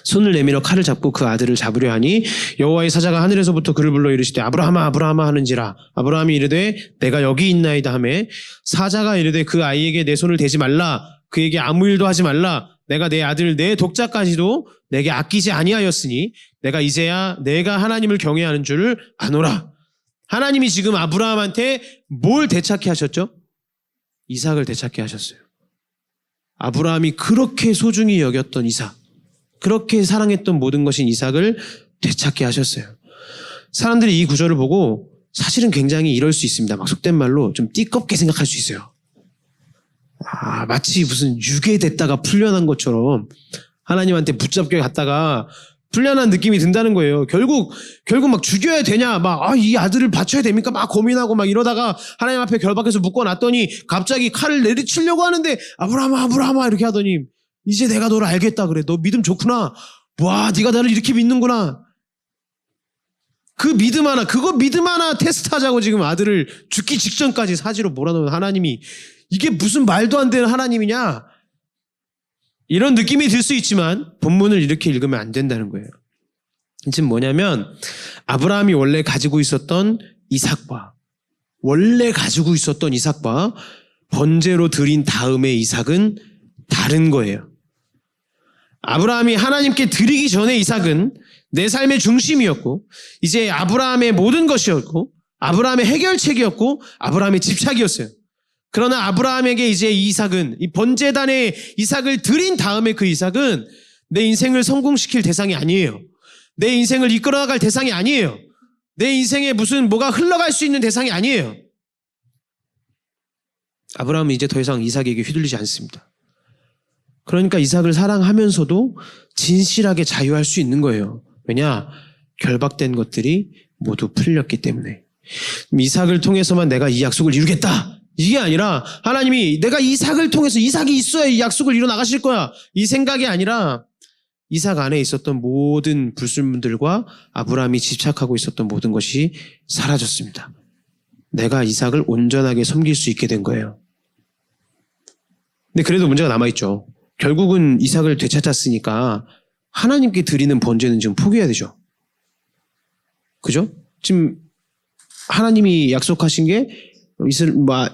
손을 내밀어 칼을 잡고 그 아들을 잡으려 하니 여호와의 사자가 하늘에서부터 그를 불러 이르시되 아브라함아 아브라함아 하는지라. 아브라함이 이르되 내가 여기 있나이다 하매 사자가 이르되 그 아이에게 내 손을 대지 말라. 그에게 아무 일도 하지 말라. 내가 내 아들 내 독자까지도 내게 아끼지 아니하였으니 내가 이제야 내가 하나님을 경외하는 줄을 아노라. 하나님이 지금 아브라함한테 뭘 되찾게 하셨죠? 이삭을 되찾게 하셨어요. 아브라함이 그렇게 소중히 여겼던 이삭, 그렇게 사랑했던 모든 것인 이삭을 되찾게 하셨어요. 사람들이 이 구절을 보고 사실은 굉장히 이럴 수 있습니다. 막 속된 말로 좀 띠껍게 생각할 수 있어요. 마치 무슨 유괴됐다가 풀려난 것처럼 하나님한테 붙잡혀 갔다가 풀려난 느낌이 든다는 거예요. 결국 막 죽여야 되냐, 이 아들을 바쳐야 됩니까? 막 고민하고 막 이러다가 하나님 앞에 결박해서 묶어놨더니 갑자기 칼을 내리치려고 하는데 아브라함아 이렇게 하더니 이제 내가 너를 알겠다 그래. 너 믿음 좋구나. 와, 네가 나를 이렇게 믿는구나. 그 믿음 하나 테스트하자고 지금 아들을 죽기 직전까지 사지로 몰아넣은 하나님이 이게 무슨 말도 안 되는 하나님이냐? 이런 느낌이 들 수 있지만 본문을 이렇게 읽으면 안 된다는 거예요. 지금 뭐냐면 아브라함이 원래 가지고 있었던 이삭과 번제로 드린 다음의 이삭은 다른 거예요. 아브라함이 하나님께 드리기 전에 이삭은 내 삶의 중심이었고 이제 아브라함의 모든 것이었고 아브라함의 해결책이었고 아브라함의 집착이었어요. 그러나 아브라함에게 이제 이삭은 이 번제단에 이삭을 드린 다음에 그 이삭은 내 인생을 성공시킬 대상이 아니에요. 내 인생을 이끌어나갈 대상이 아니에요. 내 인생에 뭐가 흘러갈 수 있는 대상이 아니에요. 아브라함은 이제 더 이상 이삭에게 휘둘리지 않습니다. 그러니까 이삭을 사랑하면서도 진실하게 자유할 수 있는 거예요. 왜냐? 결박된 것들이 모두 풀렸기 때문에. 이삭을 통해서만 내가 이 약속을 이루겠다. 이게 아니라 하나님이 내가 이삭을 통해서 이삭이 있어야 이 약속을 이뤄나가실 거야. 이 생각이 아니라 이삭 안에 있었던 모든 불순물들과 아브라함이 집착하고 있었던 모든 것이 사라졌습니다. 내가 이삭을 온전하게 섬길 수 있게 된 거예요. 근데 그래도 문제가 남아있죠. 결국은 이삭을 되찾았으니까 하나님께 드리는 번제는 지금 포기해야 되죠. 그죠? 지금 하나님이 약속하신 게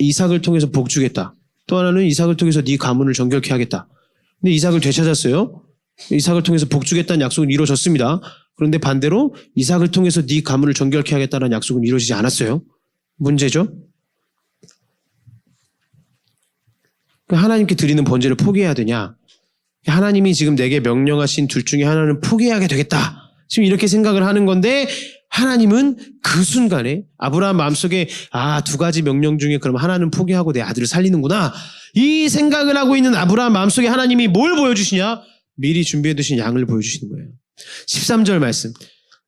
이삭을 통해서 복 주겠다. 또 하나는 이삭을 통해서 네 가문을 정결케 하겠다. 근데 이삭을 되찾았어요. 이삭을 통해서 복 주겠다는 약속은 이루어졌습니다. 그런데 반대로 이삭을 통해서 네 가문을 정결케 하겠다는 약속은 이루어지지 않았어요. 문제죠. 하나님께 드리는 번제를 포기해야 되냐? 하나님이 지금 내게 명령하신 둘 중에 하나는 포기하게 되겠다. 지금 이렇게 생각을 하는 건데 하나님은 그 순간에 아브라함 마음속에 두 가지 명령 중에 그럼 하나는 포기하고 내 아들을 살리는구나. 이 생각을 하고 있는 아브라함 마음속에 하나님이 뭘 보여주시냐? 미리 준비해 두신 양을 보여주시는 거예요. 13절 말씀.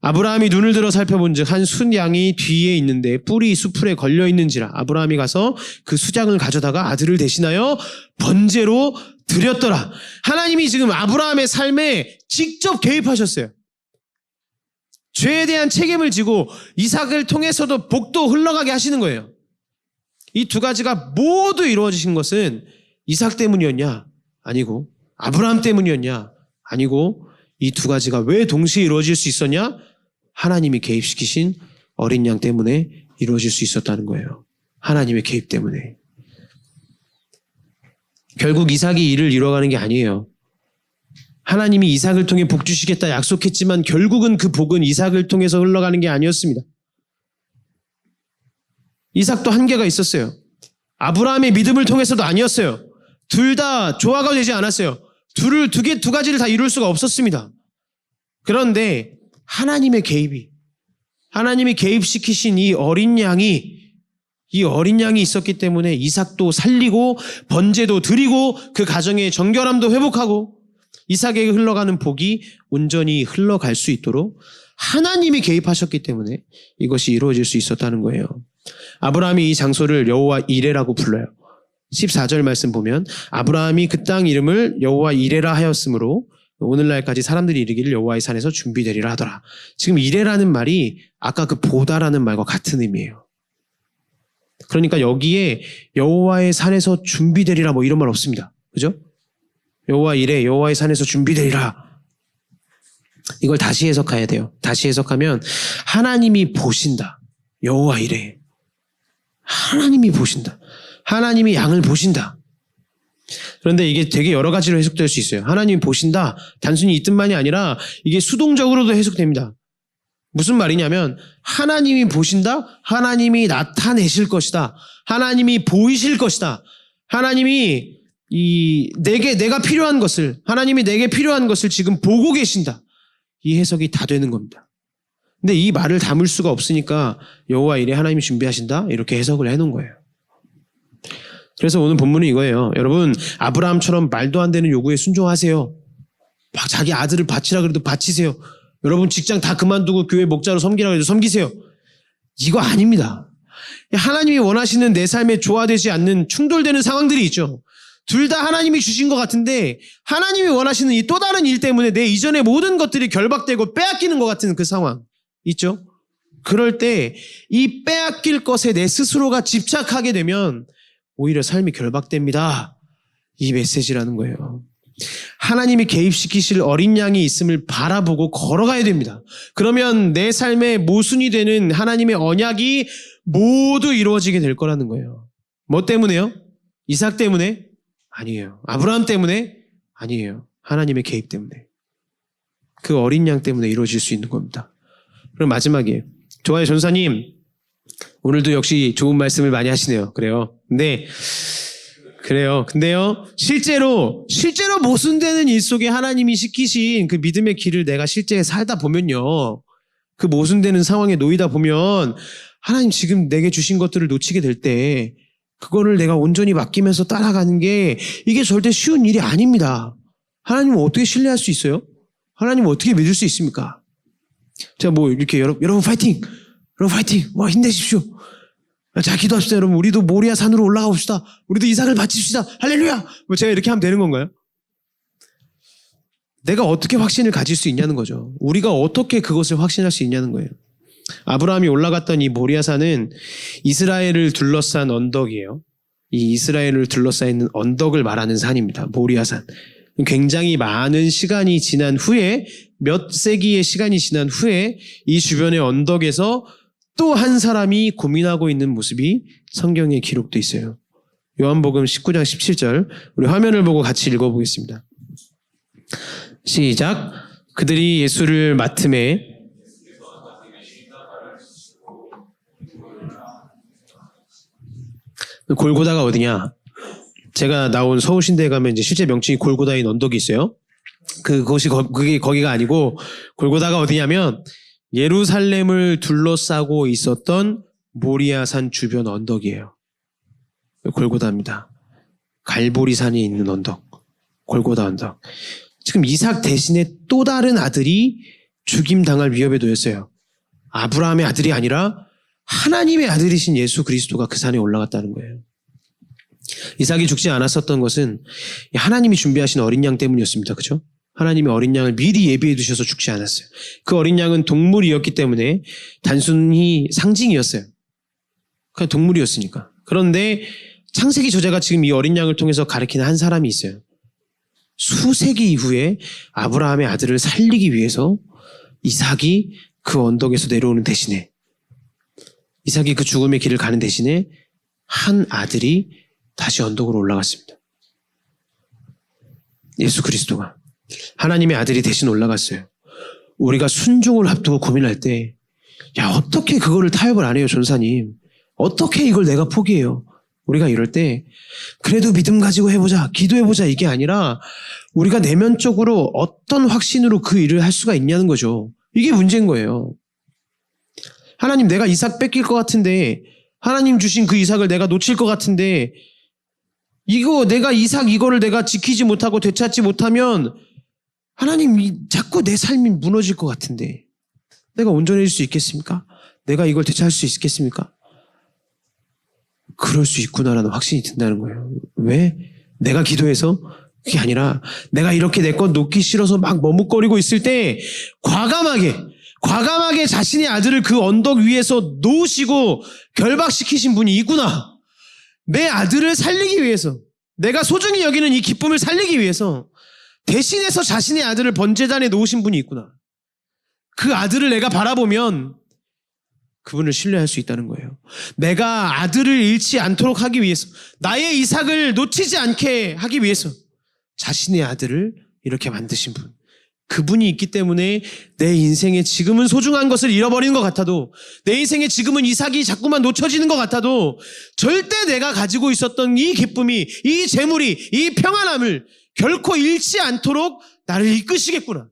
아브라함이 눈을 들어 살펴본즉 한 순양이 뒤에 있는데 뿔이 수풀에 걸려 있는지라. 아브라함이 가서 그 수장을 가져다가 아들을 대신하여 번제로 드렸더라. 하나님이 지금 아브라함의 삶에 직접 개입하셨어요. 죄에 대한 책임을 지고 이삭을 통해서도 복도 흘러가게 하시는 거예요. 이 두 가지가 모두 이루어지신 것은 이삭 때문이었냐? 아니고. 아브라함 때문이었냐? 아니고. 이 두 가지가 왜 동시에 이루어질 수 있었냐? 하나님이 개입시키신 어린 양 때문에 이루어질 수 있었다는 거예요. 하나님의 개입 때문에. 결국 이삭이 이를 이뤄가는 게 아니에요. 하나님이 이삭을 통해 복 주시겠다 약속했지만 결국은 그 복은 이삭을 통해서 흘러가는 게 아니었습니다. 이삭도 한계가 있었어요. 아브라함의 믿음을 통해서도 아니었어요. 둘 다 조화가 되지 않았어요. 두 가지를 다 이룰 수가 없었습니다. 그런데 하나님이 개입시키신 이 어린 양이 있었기 때문에 이삭도 살리고 번제도 드리고 그 가정의 정결함도 회복하고 이삭에게 흘러가는 복이 온전히 흘러갈 수 있도록 하나님이 개입하셨기 때문에 이것이 이루어질 수 있었다는 거예요. 아브라함이 이 장소를 여호와 이레라고 불러요. 14절 말씀 보면 아브라함이 그 땅 이름을 여호와 이레라 하였으므로 오늘날까지 사람들이 이르기를 여호와의 산에서 준비되리라 하더라. 지금 이레라는 말이 아까 그 보다라는 말과 같은 의미예요. 그러니까 여기에 여호와의 산에서 준비되리라 뭐 이런 말 없습니다. 그죠? 여호와 이레, 여호와의 산에서 준비되리라. 이걸 다시 해석해야 돼요. 다시 해석하면 하나님이 보신다. 여호와 이레. 하나님이 보신다. 하나님이 양을 보신다. 그런데 이게 되게 여러 가지로 해석될 수 있어요. 하나님이 보신다. 단순히 이 뜻만이 아니라 이게 수동적으로도 해석됩니다. 무슨 말이냐면 하나님이 보신다. 하나님이 나타내실 것이다. 하나님이 보이실 것이다. 하나님이 내가 필요한 것을, 하나님이 내게 필요한 것을 지금 보고 계신다. 이 해석이 다 되는 겁니다. 근데 이 말을 담을 수가 없으니까 여호와 이레 하나님이 준비하신다. 이렇게 해석을 해놓은 거예요. 그래서 오늘 본문은 이거예요. 여러분, 아브라함처럼 말도 안 되는 요구에 순종하세요. 막 자기 아들을 바치라 그래도 바치세요. 여러분 직장 다 그만두고 교회 목자로 섬기라 그래도 섬기세요. 이거 아닙니다. 하나님이 원하시는 내 삶에 조화되지 않는 충돌되는 상황들이 있죠. 둘 다 하나님이 주신 것 같은데 하나님이 원하시는 이 또 다른 일 때문에 내 이전의 모든 것들이 결박되고 빼앗기는 것 같은 그 상황 있죠. 그럴 때 이 빼앗길 것에 내 스스로가 집착하게 되면 오히려 삶이 결박됩니다. 이 메시지라는 거예요. 하나님이 개입시키실 어린 양이 있음을 바라보고 걸어가야 됩니다. 그러면 내 삶의 모순이 되는 하나님의 언약이 모두 이루어지게 될 거라는 거예요. 뭐 때문에요? 이삭 때문에? 아니에요. 아브라함 때문에? 아니에요. 하나님의 개입 때문에. 그 어린 양 때문에 이루어질 수 있는 겁니다. 그럼 마지막이에요. 좋아요, 전사님. 오늘도 역시 좋은 말씀을 많이 하시네요. 그래요. 근데요, 실제로 모순되는 일 속에 하나님이 시키신 그 믿음의 길을 내가 실제 살다 보면요. 그 모순되는 상황에 놓이다 보면 하나님 지금 내게 주신 것들을 놓치게 될 때 그거를 내가 온전히 맡기면서 따라가는 게 이게 절대 쉬운 일이 아닙니다. 하나님은 어떻게 신뢰할 수 있어요? 하나님은 어떻게 믿을 수 있습니까? 제가 뭐 이렇게 여러분 파이팅! 여러분 파이팅! 힘내십시오. 자, 기도합시다, 여러분. 우리도 모리아 산으로 올라가 봅시다. 우리도 이삭을 바칩시다. 할렐루야! 제가 이렇게 하면 되는 건가요? 내가 어떻게 확신을 가질 수 있냐는 거죠. 우리가 어떻게 그것을 확신할 수 있냐는 거예요. 아브라함이 올라갔던 이 모리아 산은 이스라엘을 둘러싼 언덕이에요. 이 이스라엘을 둘러싸인 언덕을 말하는 산입니다. 모리아 산. 굉장히 많은 시간이 지난 후에, 몇 세기의 시간이 지난 후에 이 주변의 언덕에서 또 한 사람이 고민하고 있는 모습이 성경에 기록되어 있어요. 요한복음 19장 17절, 우리 화면을 보고 같이 읽어보겠습니다. 시작. 그들이 예수를 맡음에 골고다가 어디냐? 제가 나온 서울신대에 가면 이제 실제 명칭이 골고다인 언덕이 있어요. 거기가 아니고 골고다가 어디냐면 예루살렘을 둘러싸고 있었던 모리아산 주변 언덕이에요. 골고다입니다. 갈보리산이 있는 언덕. 골고다 언덕. 지금 이삭 대신에 또 다른 아들이 죽임당할 위협에 놓였어요. 아브라함의 아들이 아니라 하나님의 아들이신 예수 그리스도가 그 산에 올라갔다는 거예요. 이삭이 죽지 않았었던 것은 하나님이 준비하신 어린 양 때문이었습니다. 그죠? 하나님이 어린 양을 미리 예비해 두셔서 죽지 않았어요. 그 어린 양은 동물이었기 때문에 단순히 상징이었어요. 그냥 동물이었으니까. 그런데 창세기 저자가 지금 이 어린 양을 통해서 가리키는 한 사람이 있어요. 수세기 이후에 아브라함의 아들을 살리기 위해서 이삭이 그 언덕에서 내려오는 대신에, 이삭이 그 죽음의 길을 가는 대신에 한 아들이 다시 언덕으로 올라갔습니다. 예수 그리스도가 하나님의 아들이 대신 올라갔어요. 우리가 순종을 앞두고 고민할 때, 야, 어떻게 그거를 타협을 안 해요, 전사님? 어떻게 이걸 내가 포기해요? 우리가 이럴 때 그래도 믿음 가지고 해보자, 기도해보자, 이게 아니라 우리가 내면적으로 어떤 확신으로 그 일을 할 수가 있냐는 거죠. 이게 문제인 거예요. 하나님, 내가 이삭 뺏길 것 같은데, 하나님 주신 그 이삭을 내가 놓칠 것 같은데, 내가 이삭 이거를 내가 지키지 못하고 되찾지 못하면 하나님 자꾸 내 삶이 무너질 것 같은데 내가 온전해질 수 있겠습니까? 내가 이걸 되찾을 수 있겠습니까? 그럴 수 있구나라는 확신이 든다는 거예요. 왜? 내가 기도해서? 그게 아니라 내가 이렇게 내 것 놓기 싫어서 막 머뭇거리고 있을 때 과감하게 자신의 아들을 그 언덕 위에서 놓으시고 결박시키신 분이 있구나. 내 아들을 살리기 위해서, 내가 소중히 여기는 이 기쁨을 살리기 위해서 대신해서 자신의 아들을 번제단에 놓으신 분이 있구나. 그 아들을 내가 바라보면 그분을 신뢰할 수 있다는 거예요. 내가 아들을 잃지 않도록 하기 위해서, 나의 이삭을 놓치지 않게 하기 위해서 자신의 아들을 이렇게 만드신 분, 그분이 있기 때문에 내 인생에 지금은 소중한 것을 잃어버리는 것 같아도, 내 인생에 지금은 이삭이 자꾸만 놓쳐지는 것 같아도 절대 내가 가지고 있었던 이 기쁨이, 이 재물이, 이 평안함을 결코 잃지 않도록 나를 이끄시겠구나.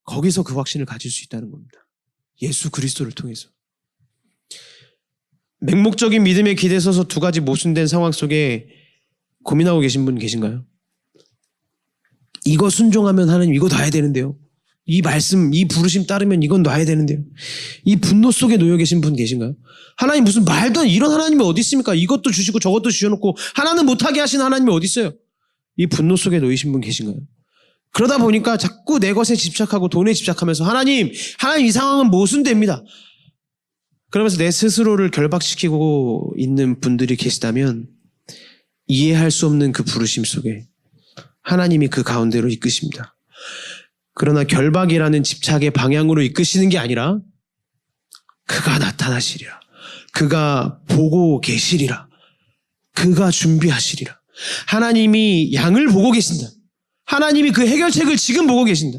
거기서 그 확신을 가질 수 있다는 겁니다. 예수 그리스도를 통해서. 맹목적인 믿음에 기대 서서 두 가지 모순된 상황 속에 고민하고 계신 분 계신가요? 이거 순종하면 하나님 이거 놔야 되는데요. 이 말씀, 이 부르심 따르면 이건 놔야 되는데요. 이 분노 속에 놓여 계신 분 계신가요? 하나님 무슨 말도 안, 이런 하나님이 어디 있습니까? 이것도 주시고 저것도 주셔놓고 하나는 못하게 하시는 하나님이 어디 있어요? 이 분노 속에 놓이신 분 계신가요? 그러다 보니까 자꾸 내 것에 집착하고 돈에 집착하면서 하나님 이 상황은 모순됩니다. 그러면서 내 스스로를 결박시키고 있는 분들이 계시다면 이해할 수 없는 그 부르심 속에 하나님이 그 가운데로 이끄십니다. 그러나 결박이라는 집착의 방향으로 이끄시는 게 아니라 그가 나타나시리라, 그가 보고 계시리라, 그가 준비하시리라. 하나님이 양을 보고 계신다. 하나님이 그 해결책을 지금 보고 계신다.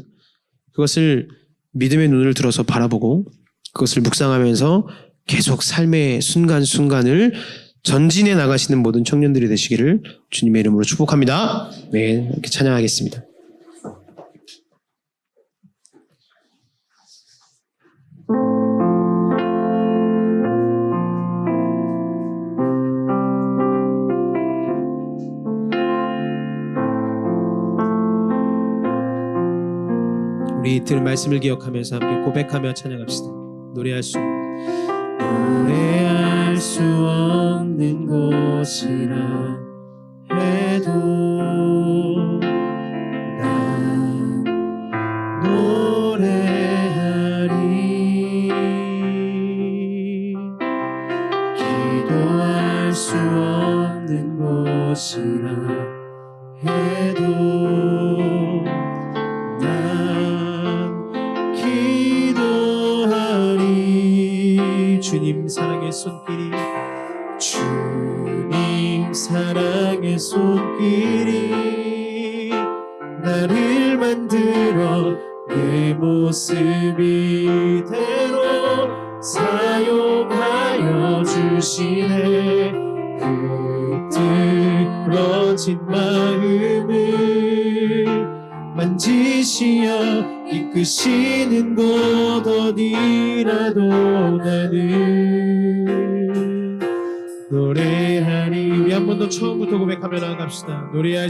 그것을 믿음의 눈을 들어서 바라보고 그것을 묵상하면서 계속 삶의 순간순간을 전진해 나가시는 모든 청년들이 되시기를 주님의 이름으로 축복합니다. 네, 이렇게 찬양하겠습니다. 우리 들은 말씀을 기억하면서 함께 고백하며 찬양합시다. 노래할 수 없는 곳이라 해도 난 노래하리. 기도할 수 없는 곳이라 해도 주님 사랑의 손길이, 주님 사랑의 손길이 나를 만들어 내 모습 이대로 사용하여 주시네. 흩어진 마음을 만지시어 이끄시는 곳 어디라도 나는 노래하리. 우리 한 번 더 처음부터 고백하며 나아갑시다. 노래할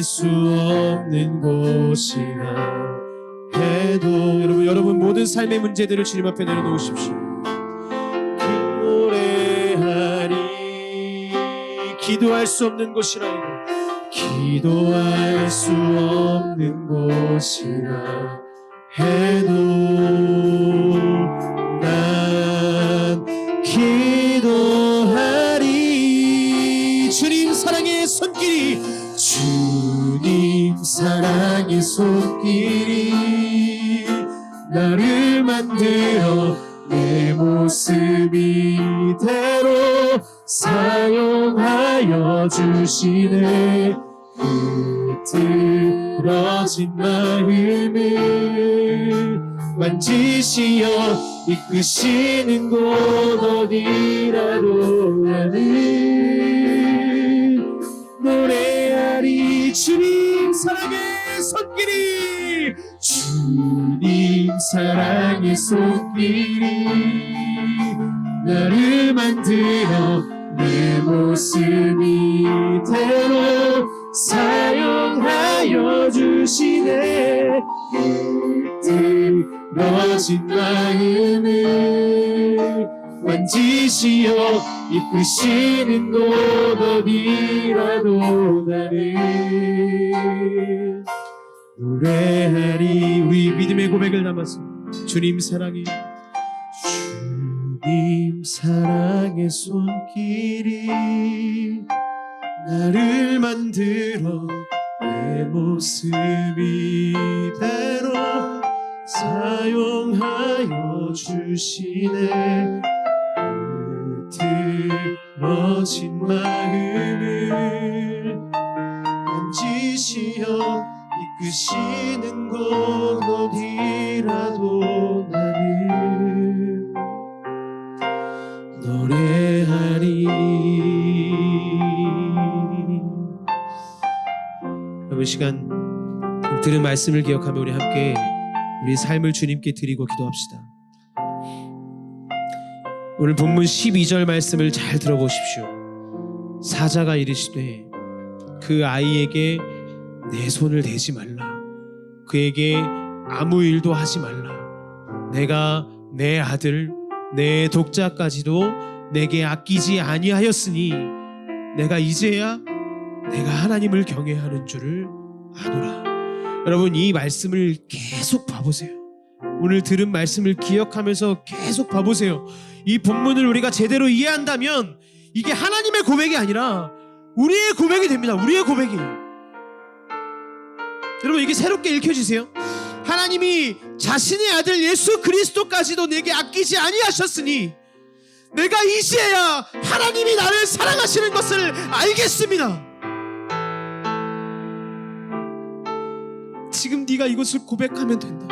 수 없는 곳이라 해도, 여러분 모든 삶의 문제들을 주님 앞에 내려놓으십시오. 노래하리. 기도할 수 없는 곳이라 해도, 기도할 수 없는 곳이라 해도 난 기도하리. 주님 사랑의 손길이, 주님 사랑의 손길이 나를 만들어 내 모습 이대로 사용하여 주시네. 흐트러진 마음을 만지시어 이끄시는 곳 어디라도 나는 노래하리. 주님 사랑의 손길이, 주님 사랑의 손길이 나를 만들어 내 모습 이대로 사용하여 주시네. 흐트러진 마음을 만지시어 이끄시는 곳 어디라도 나는 노래하리. 우리 믿음의 고백을 담아서 주님 사랑해, 주님 사랑의 손길이 나를 만들어 내 모습 이대로 사용하여 주시네. 흐트러진 마음을 만지시어 이끄시는 곳 어디라도 나는 노래하리. 여러분, 시간 들은 말씀을 기억하며 우리 함께 우리 삶을 주님께 드리고 기도합시다. 오늘 본문 12절 말씀을 잘 들어보십시오. 사자가 이르시되 그 아이에게 내 손을 대지 말라. 그에게 아무 일도 하지 말라. 내가 내 아들 내 독자까지도 내게 아끼지 아니하였으니 내가 이제야 내가 하나님을 경외하는 줄을 아노라. 여러분, 이 말씀을 계속 봐보세요. 오늘 들은 말씀을 기억하면서 계속 봐보세요. 이 본문을 우리가 제대로 이해한다면 이게 하나님의 고백이 아니라 우리의 고백이 됩니다. 우리의 고백이. 여러분, 이게 새롭게 읽혀지세요. 하나님이 자신의 아들 예수 그리스도까지도 내게 아끼지 아니하셨으니 내가 이제야 하나님이 나를 사랑하시는 것을 알겠습니다. 지금 네가 이것을 고백하면 된다.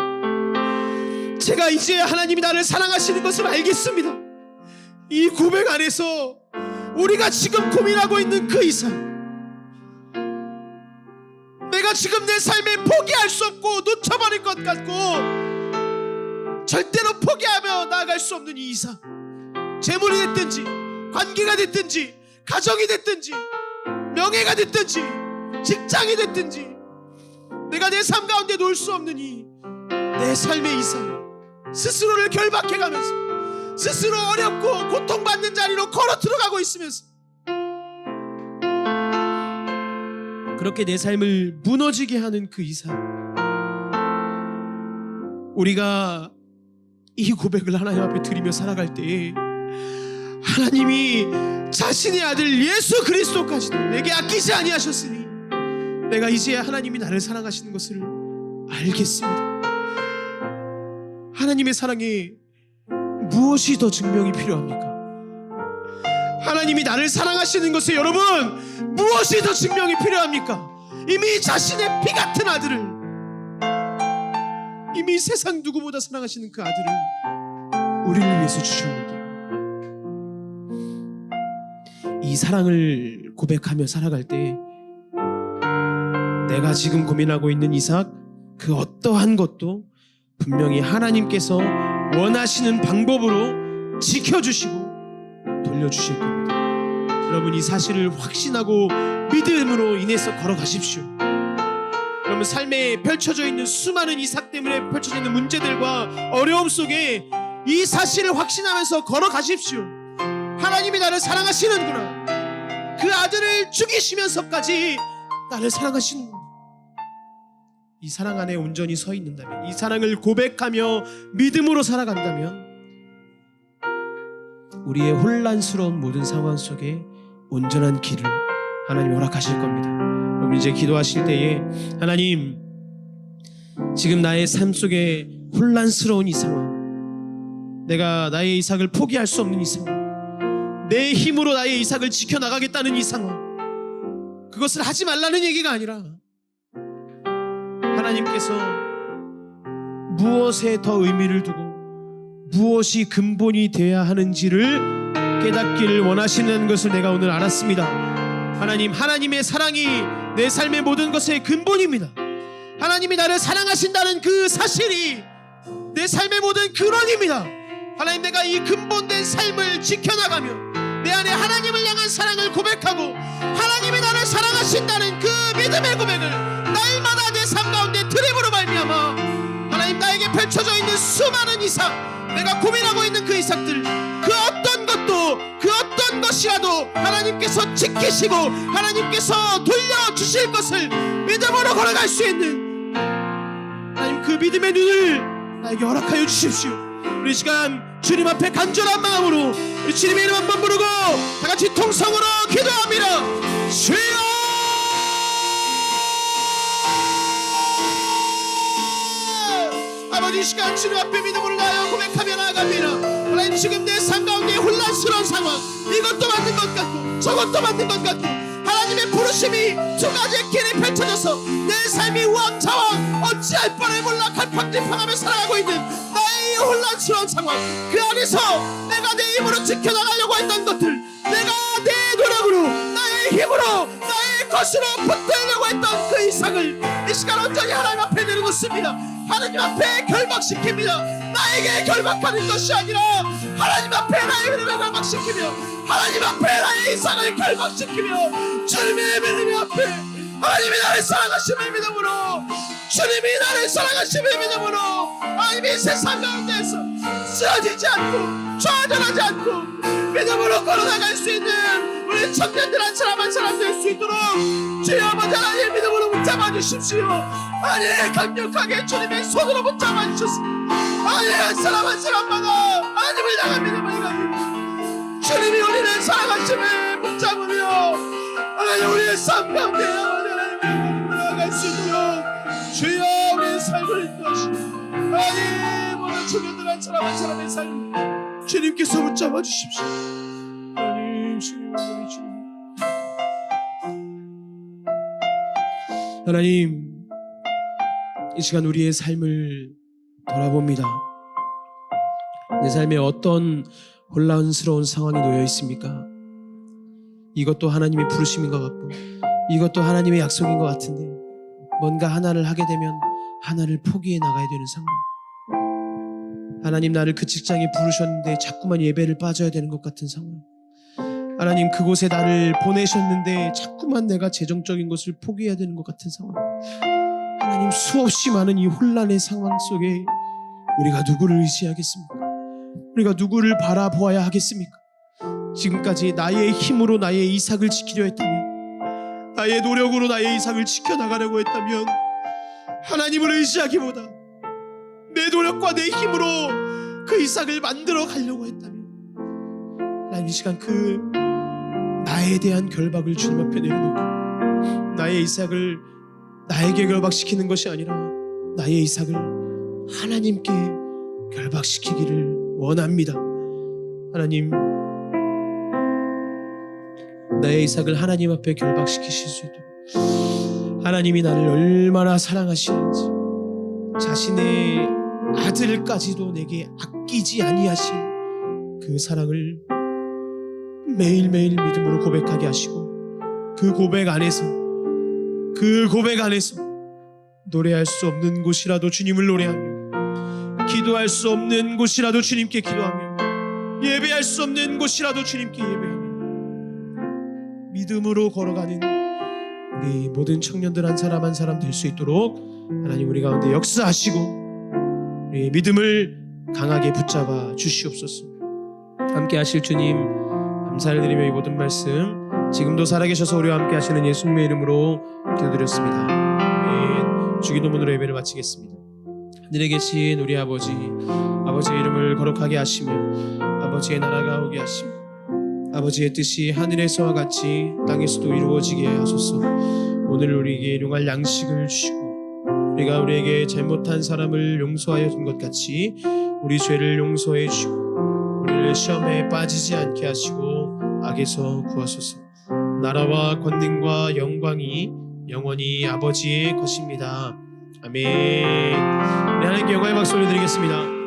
제가 이제야 하나님이 나를 사랑하시는 것을 알겠습니다. 이 고백 안에서 우리가 지금 고민하고 있는 그 이상, 내가 지금 내 삶에 포기할 수 없고 놓쳐버릴 것 같고 절대로 포기하며 나아갈 수 없는 이 이상, 재물이 됐든지 관계가 됐든지 가정이 됐든지 명예가 됐든지 직장이 됐든지 내가 내 삶 가운데 놓을 수 없는 이 내 삶의 이상, 스스로를 결박해가면서 스스로 어렵고 고통받는 자리로 걸어 들어가고 있으면서 그렇게 내 삶을 무너지게 하는 그 이상, 우리가 이 고백을 하나님 앞에 드리며 살아갈 때에 하나님이 자신의 아들 예수 그리스도까지도 내게 아끼지 아니하셨으니 내가 이제야 하나님이 나를 사랑하시는 것을 알겠습니다. 하나님의 사랑에 무엇이 더 증명이 필요합니까? 하나님이 나를 사랑하시는 것에 여러분 무엇이 더 증명이 필요합니까? 이미 자신의 피 같은 아들을, 이미 세상 누구보다 사랑하시는 그 아들을 우리를 위해서 주셨는데, 이 사랑을 고백하며 살아갈 때 내가 지금 고민하고 있는 이삭, 그 어떠한 것도 분명히 하나님께서 원하시는 방법으로 지켜주시고 돌려주실 겁니다. 여러분, 이 사실을 확신하고 믿음으로 인해서 걸어가십시오. 여러분, 삶에 펼쳐져 있는 수많은 이삭 때문에 펼쳐져 있는 문제들과 어려움 속에 이 사실을 확신하면서 걸어가십시오. 하나님이 나를 사랑하시는구나. 그 아들을 죽이시면서까지 나를 사랑하시는 이 사랑 안에 온전히 서 있는다면, 이 사랑을 고백하며 믿음으로 살아간다면 우리의 혼란스러운 모든 상황 속에 온전한 길을 하나님 허락하실 겁니다. 여러분 이제 기도하실 때에 하나님, 지금 나의 삶 속에 혼란스러운 이 상황, 내가 나의 이삭을 포기할 수 없는 이 상황, 내 힘으로 나의 이삭을 지켜나가겠다는 이 상황, 그것을 하지 말라는 얘기가 아니라 하나님께서 무엇에 더 의미를 두고 무엇이 근본이 되어야 하는지를 깨닫기를 원하시는 것을 내가 오늘 알았습니다. 하나님, 하나님의 사랑이 내 삶의 모든 것의 근본입니다. 하나님이 나를 사랑하신다는 그 사실이 내 삶의 모든 근원입니다. 하나님, 내가 이 근본된 삶을 지켜나가며 내 안에 하나님을 향한 사랑을 고백하고 하나님이 나를 사랑하신다는 그 믿음의 고백을 날마다 내 삶 가운데 드림으로 말미암아 하나님, 나에게 펼쳐져 있는 수많은 이삭, 내가 고민하고 있는 그 이삭들, 그 어떤 것도, 그 어떤 것이라도 하나님께서 지키시고 하나님께서 돌려주실 것을 믿음으로 걸어갈 수 있는 하나님, 그 믿음의 눈을 나에게 허락하여 주십시오. 우리 시간 주님 앞에 간절한 마음으로 우리 주님의 이름 한번 부르고 다같이 통성으로 기도합니다. 주여, 아버지, 이 시간 주님 앞에 믿음으로 나아가 고백하며 나아갑니다. 하나님, 지금 내 삶 가운데 혼란스러운 상황, 이것도 맞는 것 같고 저것도 맞는 것 같고 하나님의 부르심이 두 가지의 길이 펼쳐져서 내 삶이 우왕좌왕 어찌할 바를 몰라 갈팡질팡하며 살아가고 있는 나의 이 혼란스러운 상황, 그 안에서 내가 내 힘으로 지켜나가려고 했던 것들, 내가 내 노력으로 나의 힘으로 나의 것으로 붙들려고 했던 그 이상을 이 시간 온전히 하나님 앞에 내려놓습니다. 하나님 앞에 결박시킵니다. 나에게 결박하는 것이 아니라 하나님 앞에 나의 믿음을 결박시키며 하나님 앞에 나의 이상을 결박시키며 주님의 믿음 앞에 하나님이 나를 사랑하심을 믿음으로, 주님이 나를 사랑하심을 믿음으로 하나님이 세상 가운데에서 쓰러지지 않고 좌절하지 않고 믿음으로 걸어나갈 수 있는 우리 청년들 한 사람 한 사람 될 수 있도록 주여 아버지 하나님 믿음으로 붙잡아 주십시오. 아니, 강력하게 주님의 손으로 붙잡아 주셨습니다. 아니, 한 사람 한 사람마다 하나님을 향한 믿음을 가지고 주님이 우리를 사랑하심을 붙잡으며 하나님 우리의 삶 가운데 하나님을 나아갈 수 있도록 주여 우리의 삶을 인도하시고 하나님 모든 청년들 한 사람 한 사람의 삶을 주님께서 붙잡아 주십시오. 하나님, 주님, 주님. 하나님, 이 시간 우리의 삶을 돌아봅니다. 내 삶에 어떤 혼란스러운 상황이 놓여 있습니까? 이것도 하나님의 부르심인 것 같고 이것도 하나님의 약속인 것 같은데 뭔가 하나를 하게 되면 하나를 포기해 나가야 되는 상황. 하나님, 나를 그 직장에 부르셨는데 자꾸만 예배를 빠져야 되는 것 같은 상황. 하나님, 그곳에 나를 보내셨는데 자꾸만 내가 재정적인 것을 포기해야 되는 것 같은 상황. 하나님, 수없이 많은 이 혼란의 상황 속에 우리가 누구를 의지하겠습니까? 우리가 누구를 바라보아야 하겠습니까? 지금까지 나의 힘으로 나의 이삭을 지키려 했다면, 나의 노력으로 나의 이삭을 지켜나가려고 했다면, 하나님을 의지하기보다 내 노력과 내 힘으로 그 이삭을 만들어 가려고 했다면, 하나님 이 시간 그 나에 대한 결박을 주님 앞에 내려놓고 나의 이삭을 나에게 결박시키는 것이 아니라 나의 이삭을 하나님께 결박시키기를 원합니다. 하나님, 나의 이삭을 하나님 앞에 결박시키실 수 있도록 하나님이 나를 얼마나 사랑하시는지, 자신의 아들까지도 내게 아끼지 아니하신 그 사랑을 매일매일 믿음으로 고백하게 하시고 그 고백 안에서 노래할 수 없는 곳이라도 주님을 노래하며, 기도할 수 없는 곳이라도 주님께 기도하며, 예배할 수 없는 곳이라도 주님께 예배하며 믿음으로 걸어가는 우리 모든 청년들 한 사람 한 사람 될 수 있도록 하나님 우리 가운데 역사하시고 우리의 믿음을 강하게 붙잡아 주시옵소서. 함께 하실 주님 감사를 드리며 이 모든 말씀 지금도 살아계셔서 우리와 함께 하시는 예수님의 이름으로 기도드렸습니다. 아멘. 주기도문으로 예배를 마치겠습니다. 하늘에 계신 우리 아버지, 아버지의 이름을 거룩하게 하시며 아버지의 나라가 오게 하시며 아버지의 뜻이 하늘에서와 같이 땅에서도 이루어지게 하소서. 오늘 우리에게 일용할 양식을 주시고 우리가 우리에게 잘못한 사람을 용서하여 준 것 같이 우리 죄를 용서해 주시고 우리를 시험에 빠지지 않게 하시고 악에서 구하소서. 나라와 권능과 영광이 영원히 아버지의 것입니다. 아멘. 네, 하나님께 영광의 박수 올려드리겠습니다.